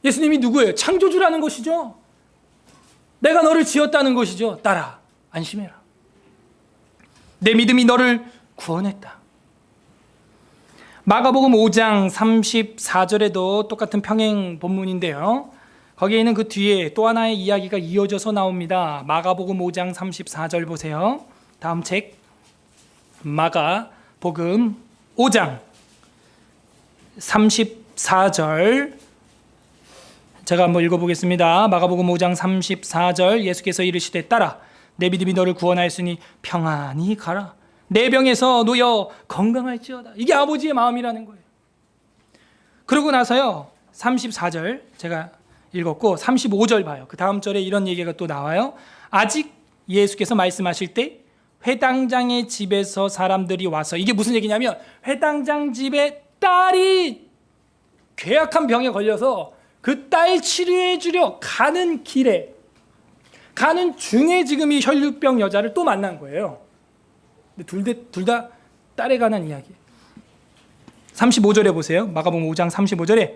예수님이 누구예요? 창조주라는 것이죠. 내가 너를 지었다는 것이죠. 딸아 안심해라. 내 믿음이 너를 구원했다. 마가복음 5장 34절에도 똑같은 평행 본문인데요. 거기에 있는 그 뒤에 또 하나의 이야기가 이어져서 나옵니다. 마가복음 5장 34절 보세요. 다음 책 마가복음 5장 34절 제가 한번 읽어보겠습니다. 마가복음 5장 34절 예수께서 이르시되 딸아 내 믿음이 너를 구원하였으니 평안히 가라. 내 병에서 놓여 건강할지어다. 이게 아버지의 마음이라는 거예요. 그러고 나서요 34절 제가 읽었고 35절 봐요. 그 다음 절에 이런 얘기가 또 나와요. 아직 예수께서 말씀하실 때 회당장의 집에서 사람들이 와서 이게 무슨 얘기냐면 회당장 집에 딸이 괴악한 병에 걸려서 그 딸 치료해 주려 가는 길에 가는 중에 지금 이 혈류병 여자를 또 만난 거예요. 둘 다 딸에 관한 이야기. 35절에 보세요. 마가복음 5장 35절에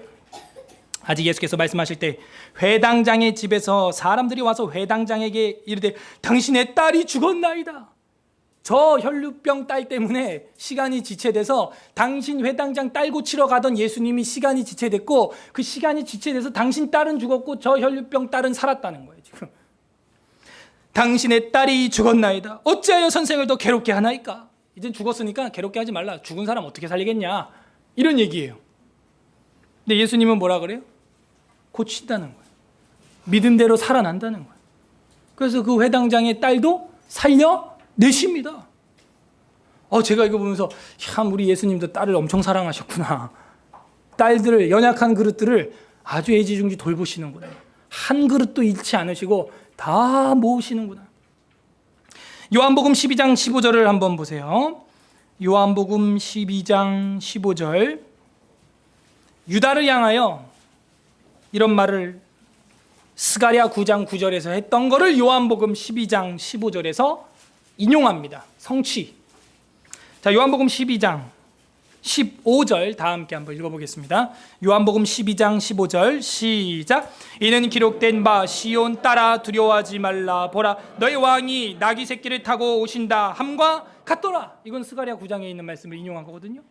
아직 예수께서 말씀하실 때 회당장의 집에서 사람들이 와서 회당장에게 이르되 당신의 딸이 죽었나이다. 저 혈류병 딸 때문에 시간이 지체돼서 당신 회당장 딸 고치러 가던 예수님이 시간이 지체됐고 그 시간이 지체돼서 당신 딸은 죽었고 저 혈류병 딸은 살았다는 거예요. 지금 당신의 딸이 죽었나이다. 어찌하여 선생을 더 괴롭게 하나이까? 이젠 죽었으니까 괴롭게 하지 말라. 죽은 사람 어떻게 살리겠냐? 이런 얘기예요. 근데 예수님은 뭐라 그래요? 고친다는 거예요. 믿음대로 살아난다는 거예요. 그래서 그 회당장의 딸도 살려내십니다. 제가 이거 보면서 참 우리 예수님도 딸을 엄청 사랑하셨구나. 딸들을, 연약한 그릇들을 아주 애지중지 돌보시는구나. 한 그릇도 잃지 않으시고 다 모으시는구나. 요한복음 12장 15절을 한번 보세요. 요한복음 12장 15절. 유다를 향하여 이런 말을 스가랴 9장 9절에서 했던 거를 요한복음 12장 15절에서 인용합니다. 성취. 자, 요한복음 12장 15절 다 함께 한번 읽어보겠습니다. 요한복음 12장 15절 시작. 이는 기록된 바 시온 딸아 두려워하지 말라. 보라 너의 왕이 나귀 새끼를 타고 오신다 함과 같더라. 이건 스가랴 9장에 있는 말씀을 인용한 거거든요.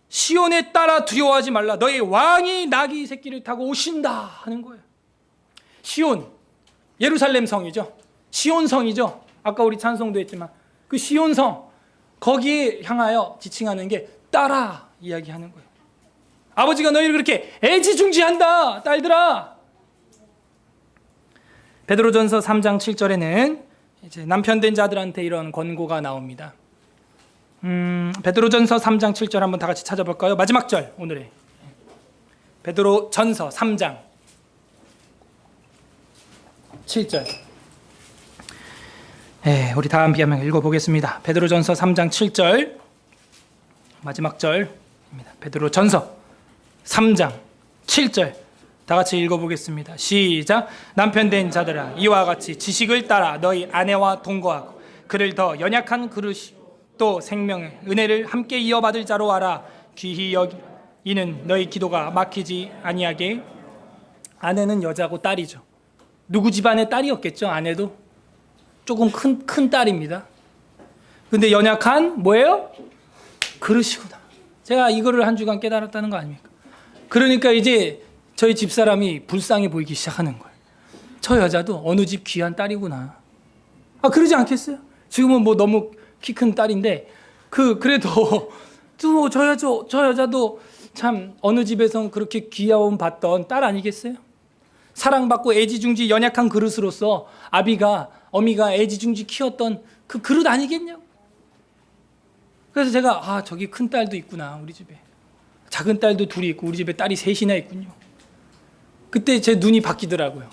시온의 딸아 두려워하지 말라. 너의 왕이 나귀 새끼를 타고 오신다 하는 거예요. 시온, 예루살렘 성이죠. 시온 성이죠. 아까 우리 찬송도 했지만 그 시온 성, 거기에 향하여 지칭하는 게 딸아 이야기하는 거예요. 아버지가 너희를 그렇게 애지중지한다 딸들아. 베드로전서 3장 7절에는 이제 남편 된 자들한테 이런 권고가 나옵니다. 베드로전서 3장 7절 한번 다 같이 찾아볼까요? 마지막 절 오늘의 베드로전서 3장 7절. 우리 다 함께 한번 읽어보겠습니다. 베드로전서 3장 7절 마지막 절입니다. 베드로전서 3장 7절 다 같이 읽어보겠습니다. 시작. 남편 된 자들아 이와 같이 지식을 따라 너희 아내와 동거하고 그를 더 연약한 그릇이 또 생명의 은혜를 함께 이어받을 자로 알아. 귀히 여기 이는 너희 기도가 막히지 아니하게. 아내는 여자고 딸이죠. 누구 집안의 딸이었겠죠. 아내도 조금 큰 딸입니다. 근데 연약한 뭐예요? 그릇이구나. 제가 이거를 한 주간 깨달았다는 거 아닙니까? 그러니까 이제 저희 집사람이 불쌍해 보이기 시작하는 거예요. 저 여자도 어느 집 귀한 딸이구나. 그러지 않겠어요? 지금은 뭐 너무 키 큰 딸인데 그래도 또 저 여자도 참 어느 집에선 그렇게 귀여움 받던 딸 아니겠어요? 사랑받고 애지중지 연약한 그릇으로서 어미가 애지중지 키웠던 그 그릇 아니겠냐고. 그래서 제가 저기 큰 딸도 있구나 우리 집에. 작은 딸도 둘이 있고 우리 집에 딸이 셋이나 있군요. 그때 제 눈이 바뀌더라고요.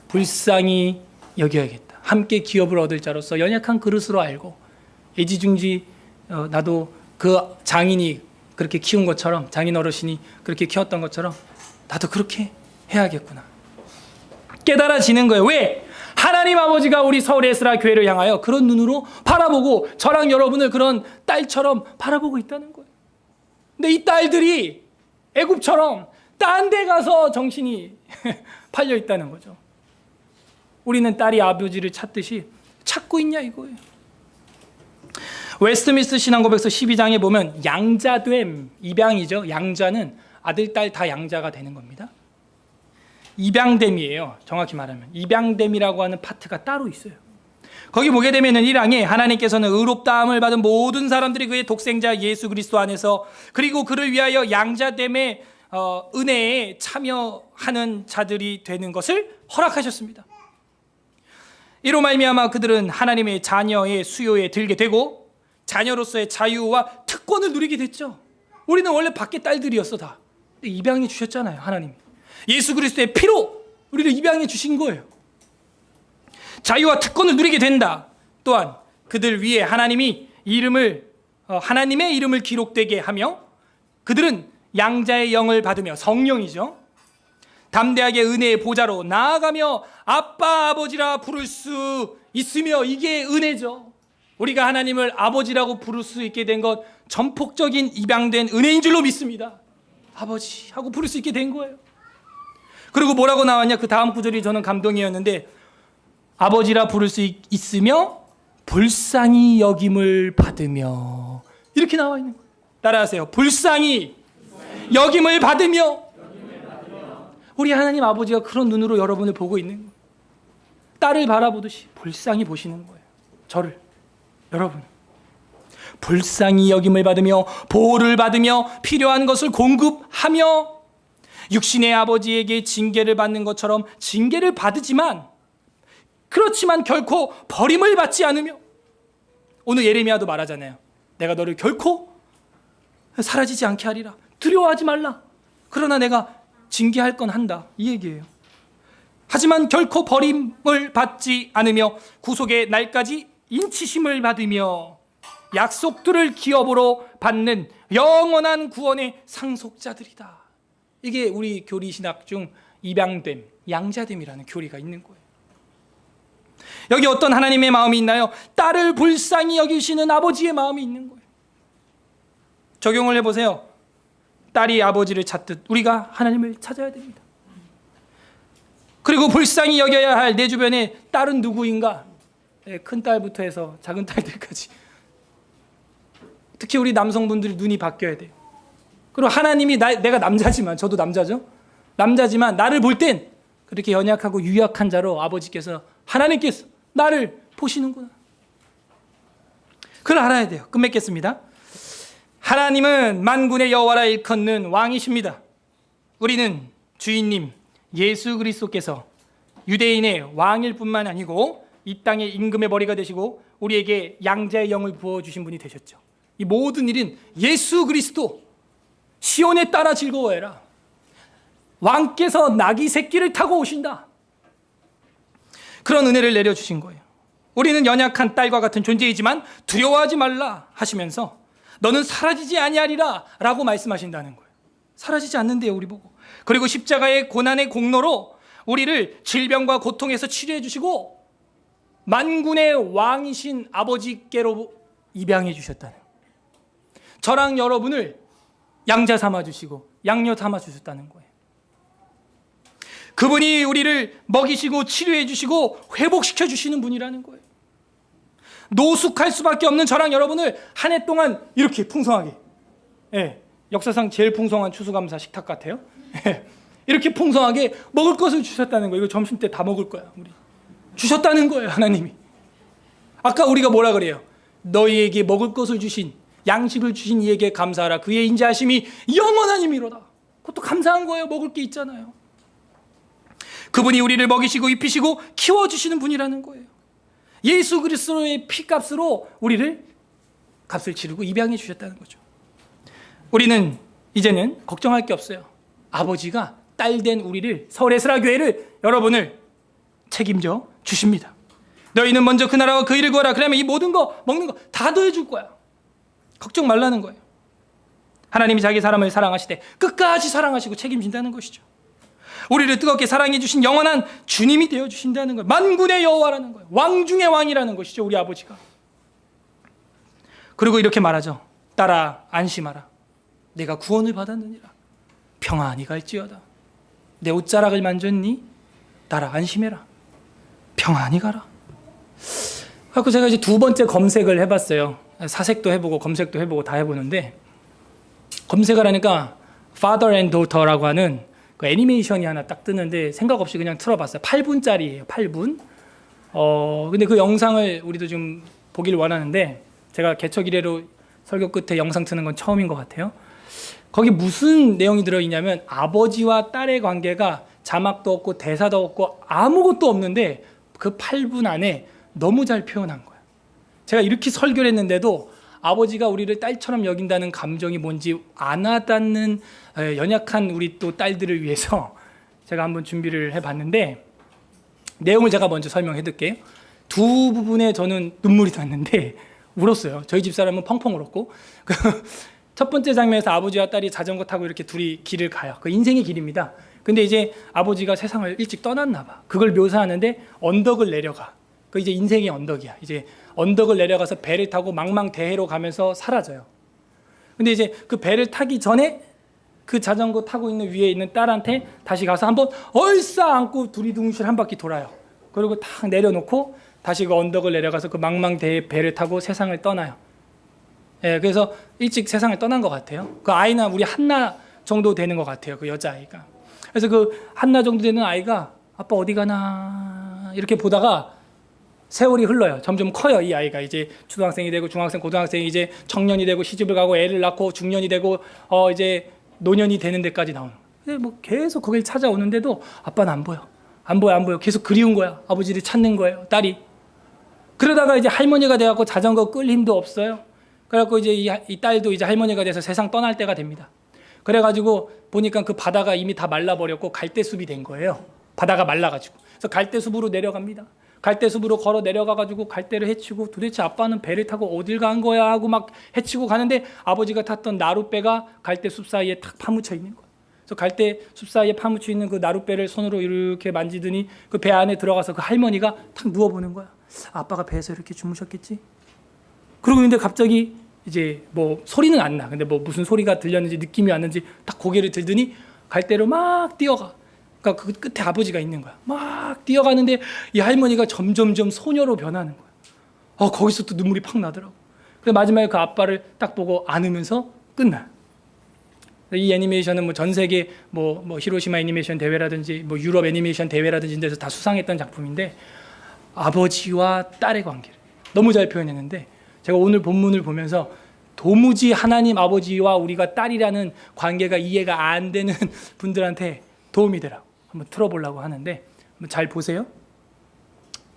불쌍히 여겨야겠다. 함께 기업을 얻을 자로서 연약한 그릇으로 알고 애지중지 나도 그 장인이 그렇게 키운 것처럼 장인 어르신이 그렇게 키웠던 것처럼 나도 그렇게 해야겠구나. 깨달아지는 거예요. 왜? 하나님 아버지가 우리 서울 에스라 교회를 향하여 그런 눈으로 바라보고 저랑 여러분을 그런 딸처럼 바라보고 있다는 거예요. 근데 이 딸들이 애굽처럼 딴 데 가서 정신이 팔려 있다는 거죠. 우리는 딸이 아버지를 찾듯이 찾고 있냐 이거예요. 웨스트민스터 신앙고백서 12장에 보면 양자됨, 입양이죠. 양자는 아들, 딸 다 양자가 되는 겁니다. 입양됨이에요. 정확히 말하면 입양됨이라고 하는 파트가 따로 있어요. 거기 보게 되면 1항에 하나님께서는 의롭다함을 받은 모든 사람들이 그의 독생자 예수 그리스도 안에서 그리고 그를 위하여 양자됨의 은혜에 참여하는 자들이 되는 것을 허락하셨습니다. 이로 말미암아 그들은 하나님의 자녀의 수요에 들게 되고 자녀로서의 자유와 특권을 누리게 됐죠. 우리는 원래 밖에 딸들이었어 다. 입양해 주셨잖아요. 하나님이 예수 그리스도의 피로 우리를 입양해 주신 거예요. 자유와 특권을 누리게 된다. 또한 그들 위에 하나님의 이름을 기록되게 하며 그들은 양자의 영을 받으며 성령이죠. 담대하게 은혜의 보좌로 나아가며 아빠 아버지라 부를 수 있으며 이게 은혜죠. 우리가 하나님을 아버지라고 부를 수 있게 된 것 전폭적인 입양된 은혜인 줄로 믿습니다. 아버지 하고 부를 수 있게 된 거예요. 그리고 뭐라고 나왔냐? 그 다음 구절이 저는 감동이었는데 아버지라 부를 수 있으며 불쌍히 여김을 받으며 이렇게 나와 있는 거예요. 따라하세요. 불쌍히 여김을 받으며 우리 하나님 아버지가 그런 눈으로 여러분을 보고 있는 거예요. 딸을 바라보듯이 불쌍히 보시는 거예요. 저를, 여러분. 불쌍히 여김을 받으며 보호를 받으며 필요한 것을 공급하며 육신의 아버지에게 징계를 받는 것처럼 징계를 받으지만, 그렇지만 결코 버림을 받지 않으며, 오늘 예레미야도 말하잖아요. 내가 너를 결코 사라지지 않게 하리라. 두려워하지 말라. 그러나 내가 징계할 건 한다. 이 얘기예요. 하지만 결코 버림을 받지 않으며 구속의 날까지 인치심을 받으며 약속들을 기업으로 받는 영원한 구원의 상속자들이다. 이게 우리 교리 신학 중 입양됨, 양자됨이라는 교리가 있는 거예요. 여기 어떤 하나님의 마음이 있나요? 딸을 불쌍히 여기시는 아버지의 마음이 있는 거예요. 적용을 해보세요. 딸이 아버지를 찾듯 우리가 하나님을 찾아야 됩니다. 그리고 불쌍히 여겨야 할 내 주변에 딸은 누구인가? 큰 딸부터 해서 작은 딸들까지. 특히 우리 남성분들이 눈이 바뀌어야 돼요. 그리고 하나님이 내가 남자지만, 저도 남자죠? 남자지만 나를 볼 땐 그렇게 연약하고 유약한 자로 아버지께서, 하나님께서 나를 보시는구나. 그걸 알아야 돼요. 끝맺겠습니다. 하나님은 만군의 여호와라 일컫는 왕이십니다. 우리는 주인님 예수 그리스도께서 유대인의 왕일 뿐만 아니고 이 땅의 임금의 머리가 되시고 우리에게 양자의 영을 부어주신 분이 되셨죠. 이 모든 일은 예수 그리스도, 시온에 따라 즐거워해라. 왕께서 나귀 새끼를 타고 오신다. 그런 은혜를 내려주신 거예요. 우리는 연약한 딸과 같은 존재이지만 두려워하지 말라 하시면서 너는 사라지지 아니하리라 라고 말씀하신다는 거예요. 사라지지 않는데요, 우리 보고. 그리고 십자가의 고난의 공로로 우리를 질병과 고통에서 치료해 주시고 만군의 왕이신 아버지께로 입양해 주셨다는 거예요. 저랑 여러분을 양자 삼아 주시고 양녀 삼아 주셨다는 거예요. 그분이 우리를 먹이시고 치료해 주시고 회복시켜 주시는 분이라는 거예요. 노숙할 수밖에 없는 저랑 여러분을 한 해 동안 이렇게 풍성하게, 역사상 제일 풍성한 추수감사 식탁 같아요. 이렇게 풍성하게 먹을 것을 주셨다는 거예요. 이거 점심 때 다 먹을 거야. 우리 주셨다는 거예요, 하나님이. 아까 우리가 뭐라 그래요? 너희에게 먹을 것을 주신, 양식을 주신 이에게 감사하라. 그의 인자하심이 영원한 힘이로다. 그것도 감사한 거예요. 먹을 게 있잖아요. 그분이 우리를 먹이시고 입히시고 키워주시는 분이라는 거예요. 예수 그리스도의 피값으로 우리를 값을 치르고 입양해 주셨다는 거죠. 우리는 이제는 걱정할 게 없어요. 아버지가 딸된 우리를, 서울 에스라 교회를, 여러분을 책임져 주십니다. 너희는 먼저 그 나라와 그 일을 구하라. 그러면 이 모든 거, 먹는 거 다 더해줄 거야. 걱정 말라는 거예요. 하나님이 자기 사람을 사랑하시되 끝까지 사랑하시고 책임진다는 것이죠. 우리를 뜨겁게 사랑해 주신 영원한 주님이 되어 주신다는 거예요. 만군의 여호와라는 거예요. 왕 중의 왕이라는 것이죠, 우리 아버지가. 그리고 이렇게 말하죠. 딸아 안심하라. 내가 구원을 받았느니라. 평안히 갈지어다. 내 옷자락을 만졌니? 딸아 안심해라. 평안히 가라. 그래서 제가 이제 두 번째 검색을 해봤어요. 사색도 해보고 검색도 해보고 다 해보는데, 검색을 하니까 Father and Daughter라고 하는 그 애니메이션이 하나 딱 뜨는데 생각 없이 그냥 틀어봤어요. 8분짜리예요. 8분. 근데 그 영상을 우리도 좀 보길 원하는데, 제가 개척 이래로 설교 끝에 영상 트는 건 처음인 것 같아요. 거기 무슨 내용이 들어있냐면 아버지와 딸의 관계가 자막도 없고 대사도 없고 아무것도 없는데 그 8분 안에 너무 잘 표현한 거예요. 제가 이렇게 설교를 했는데도 아버지가 우리를 딸처럼 여긴다는 감정이 뭔지 안 와닿는 연약한 우리 또 딸들을 위해서 제가 한번 준비를 해봤는데, 내용을 제가 먼저 설명해 드릴게요. 두 부분에 저는 눈물이 났는데 울었어요. 저희 집사람은 펑펑 울었고, 첫 번째 장면에서 아버지와 딸이 자전거 타고 이렇게 둘이 길을 가요. 그 인생의 길입니다. 근데 이제 아버지가 세상을 일찍 떠났나 봐. 그걸 묘사하는데 언덕을 내려가. 그 이제 인생의 언덕이야. 이제 언덕을 내려가서 배를 타고 망망대해로 가면서 사라져요. 근데 이제 그 배를 타기 전에 그 자전거 타고 있는 위에 있는 딸한테 다시 가서 한번 얼싸 안고 두리둥실 한 바퀴 돌아요. 그리고 탁 내려놓고 다시 그 언덕을 내려가서 그 망망대해 배를 타고 세상을 떠나요. 그래서 일찍 세상을 떠난 것 같아요. 그 아이는 우리 한나 정도 되는 것 같아요. 그 여자아이가. 그래서 그 한나 정도 되는 아이가 아빠 어디 가나 이렇게 보다가 세월이 흘러요. 점점 커요. 이 아이가 이제 초등학생이 되고 중학생, 고등학생이 이제 청년이 되고 시집을 가고 애를 낳고 중년이 되고 이제 노년이 되는 데까지 나오는 거예요. 근데 뭐 계속 거길 찾아오는데도 아빠는 안 보여. 안 보여. 계속 그리운 거야. 아버지를 찾는 거예요. 딸이. 그러다가 이제 할머니가 돼갖고 자전거 끌 힘도 없어요. 그래갖고 이제 이 딸도 이제 할머니가 돼서 세상 떠날 때가 됩니다. 그래가지고 보니까 그 바다가 이미 다 말라버렸고 갈대숲이 된 거예요. 바다가 말라가지고. 그래서 갈대숲으로 내려갑니다. 갈대숲으로 걸어 내려가가지고 갈대를 헤치고 도대체 아빠는 배를 타고 어딜 간 거야 하고 막 헤치고 가는데 아버지가 탔던 나룻배가 갈대숲 사이에 탁 파묻혀 있는 거예요. 그래서 갈대숲 사이에 파묻혀 있는 그 나룻배를 손으로 이렇게 만지더니 그 배 안에 들어가서 그 할머니가 탁 누워보는 거야. 아빠가 배에서 이렇게 주무셨겠지? 그러고 있는데 갑자기 이제 뭐 소리는 안 나. 근데 뭐 무슨 소리가 들렸는지 느낌이 왔는지 딱 고개를 들더니 갈대로 막 뛰어가. 그러니까 그 끝에 아버지가 있는 거야. 막 뛰어가는데 이 할머니가 점점점 소녀로 변하는 거야. 거기서 또 눈물이 팍 나더라고. 그래서 마지막에 그 아빠를 딱 보고 안으면서 끝나. 이 애니메이션은 뭐 전 세계 뭐 히로시마 애니메이션 대회라든지 뭐 유럽 애니메이션 대회라든지 데서 다 수상했던 작품인데 아버지와 딸의 관계를 너무 잘 표현했는데 제가 오늘 본문을 보면서 도무지 하나님 아버지와 우리가 딸이라는 관계가 이해가 안 되는 분들한테 도움이 되라고 한번 틀어보려고 하는데 한번 잘 보세요.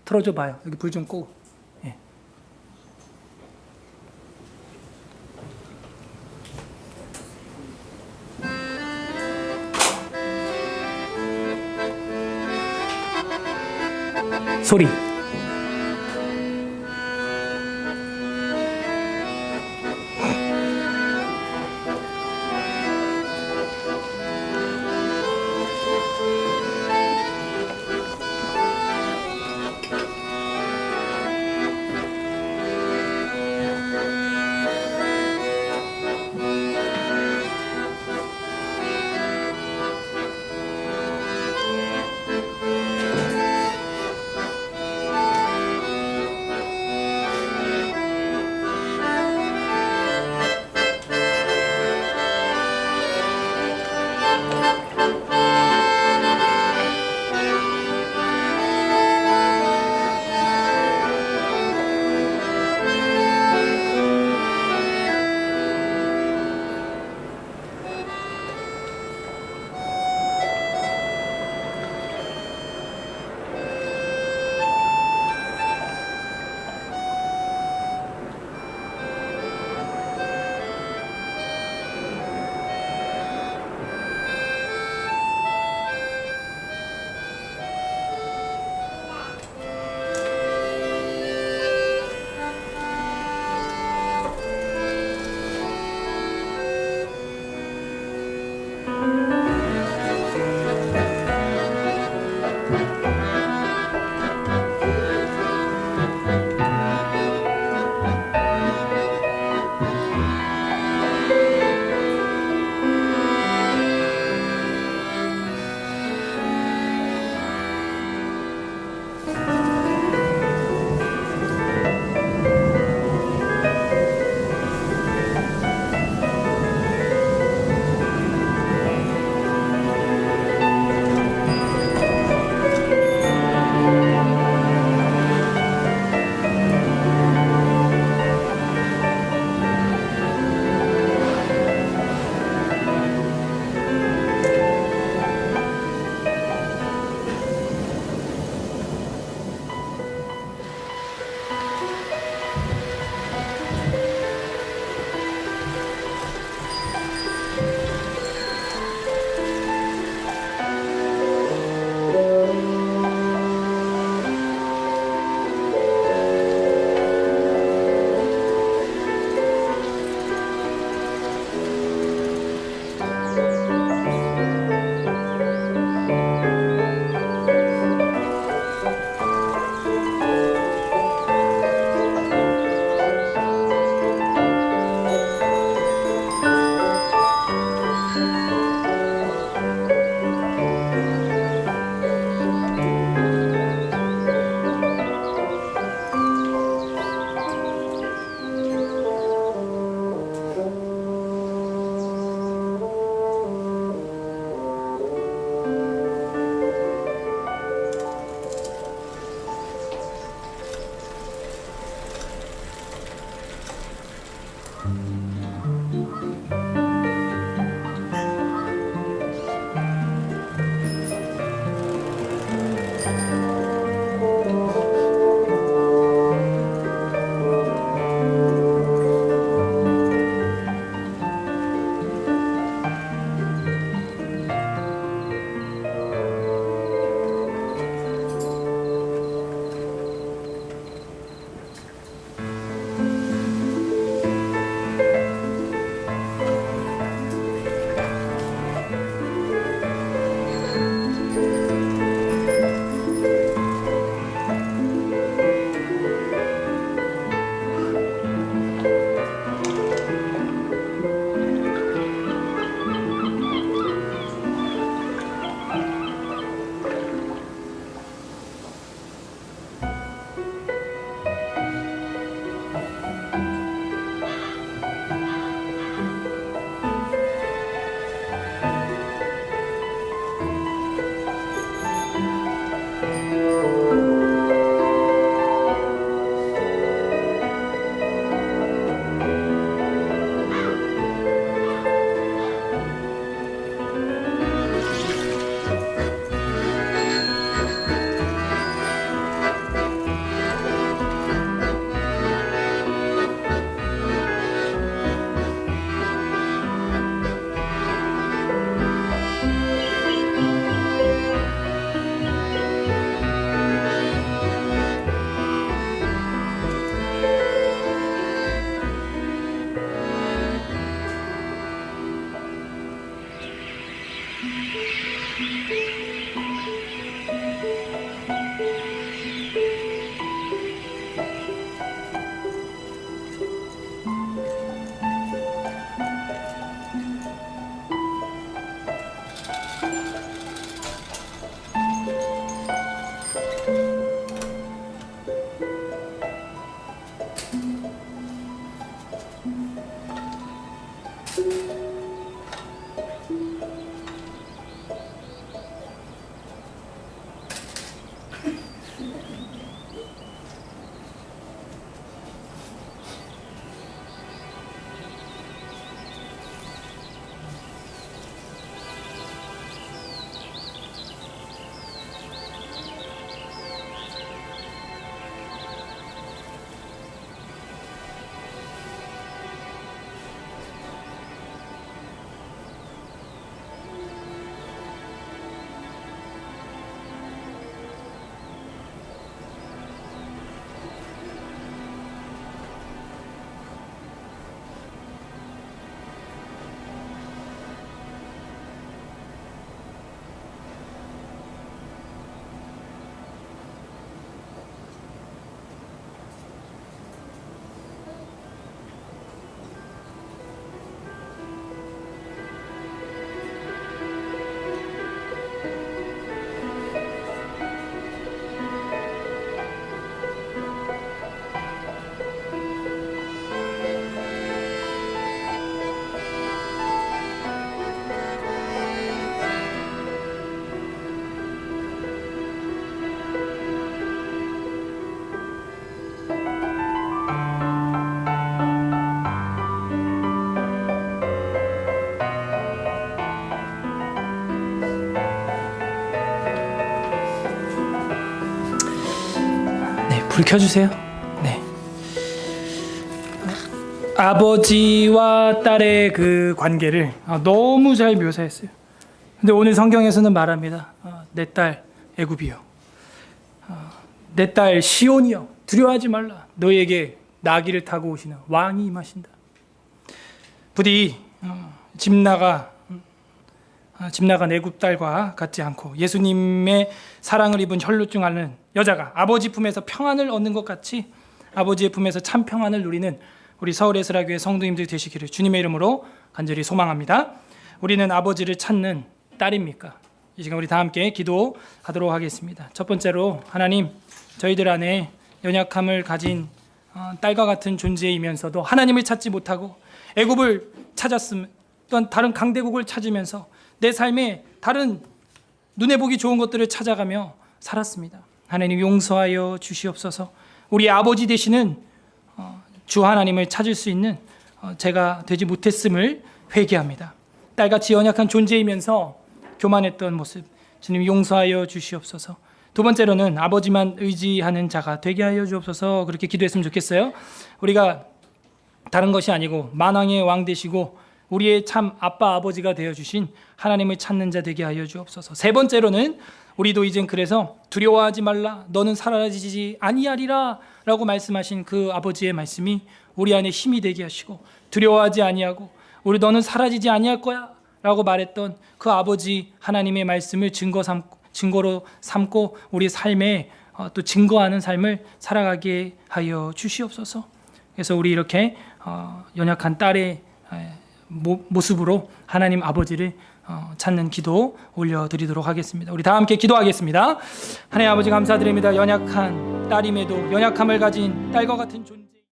틀어줘 봐요. 여기 불 좀 끄고. 예. 소리. 불 켜주세요. 네. 아버지와 딸의 그 관계를 너무 잘 묘사했어요. 근데 오늘 성경에서는 말합니다. 내 딸 애굽이여, 내 딸 시온이여, 두려워하지 말라. 너에게 나귀를 타고 오시는 왕이 임하신다. 부디 집 나간 애굽 딸과 같지 않고 예수님의 사랑을 입은 혈루증 앓는 여자가 아버지 품에서 평안을 얻는 것 같이 아버지의 품에서 참 평안을 누리는 우리 서울에스라교회 성도님들 되시기를 주님의 이름으로 간절히 소망합니다. 우리는 아버지를 찾는 딸입니까? 이 시간 우리 다 함께 기도하도록 하겠습니다. 첫 번째로, 하나님, 저희들 안에 연약함을 가진 딸과 같은 존재이면서도 하나님을 찾지 못하고 애굽을 찾았으면 또한 다른 강대국을 찾으면서 내 삶에 다른 눈에 보기 좋은 것들을 찾아가며 살았습니다. 하나님 용서하여 주시옵소서. 우리 아버지 되시는 주 하나님을 찾을 수 있는 제가 되지 못했음을 회개합니다. 딸같이 연약한 존재이면서 교만했던 모습 주님 용서하여 주시옵소서. 두 번째로는 아버지만 의지하는 자가 되게 하여 주옵소서. 그렇게 기도했으면 좋겠어요. 우리가 다른 것이 아니고 만왕의 왕 되시고 우리의 참 아빠 아버지가 되어주신 하나님을 찾는 자 되게 하여 주옵소서. 세 번째로는 우리도 이젠 그래서 두려워하지 말라 너는 사라지지 아니하리라 라고 말씀하신 그 아버지의 말씀이 우리 안에 힘이 되게 하시고 두려워하지 아니하고 우리 너는 사라지지 아니할 거야 라고 말했던 그 아버지 하나님의 말씀을 증거로 삼고 우리 삶에 또 증거하는 삶을 살아가게 하여 주시옵소서. 그래서 우리 이렇게 연약한 딸의 모습으로 하나님 아버지를 찾는 기도 올려드리도록 하겠습니다. 우리 다 함께 기도하겠습니다. 하나님 아버지 감사드립니다. 연약한 딸임에도 연약함을 가진 딸과 같은 존재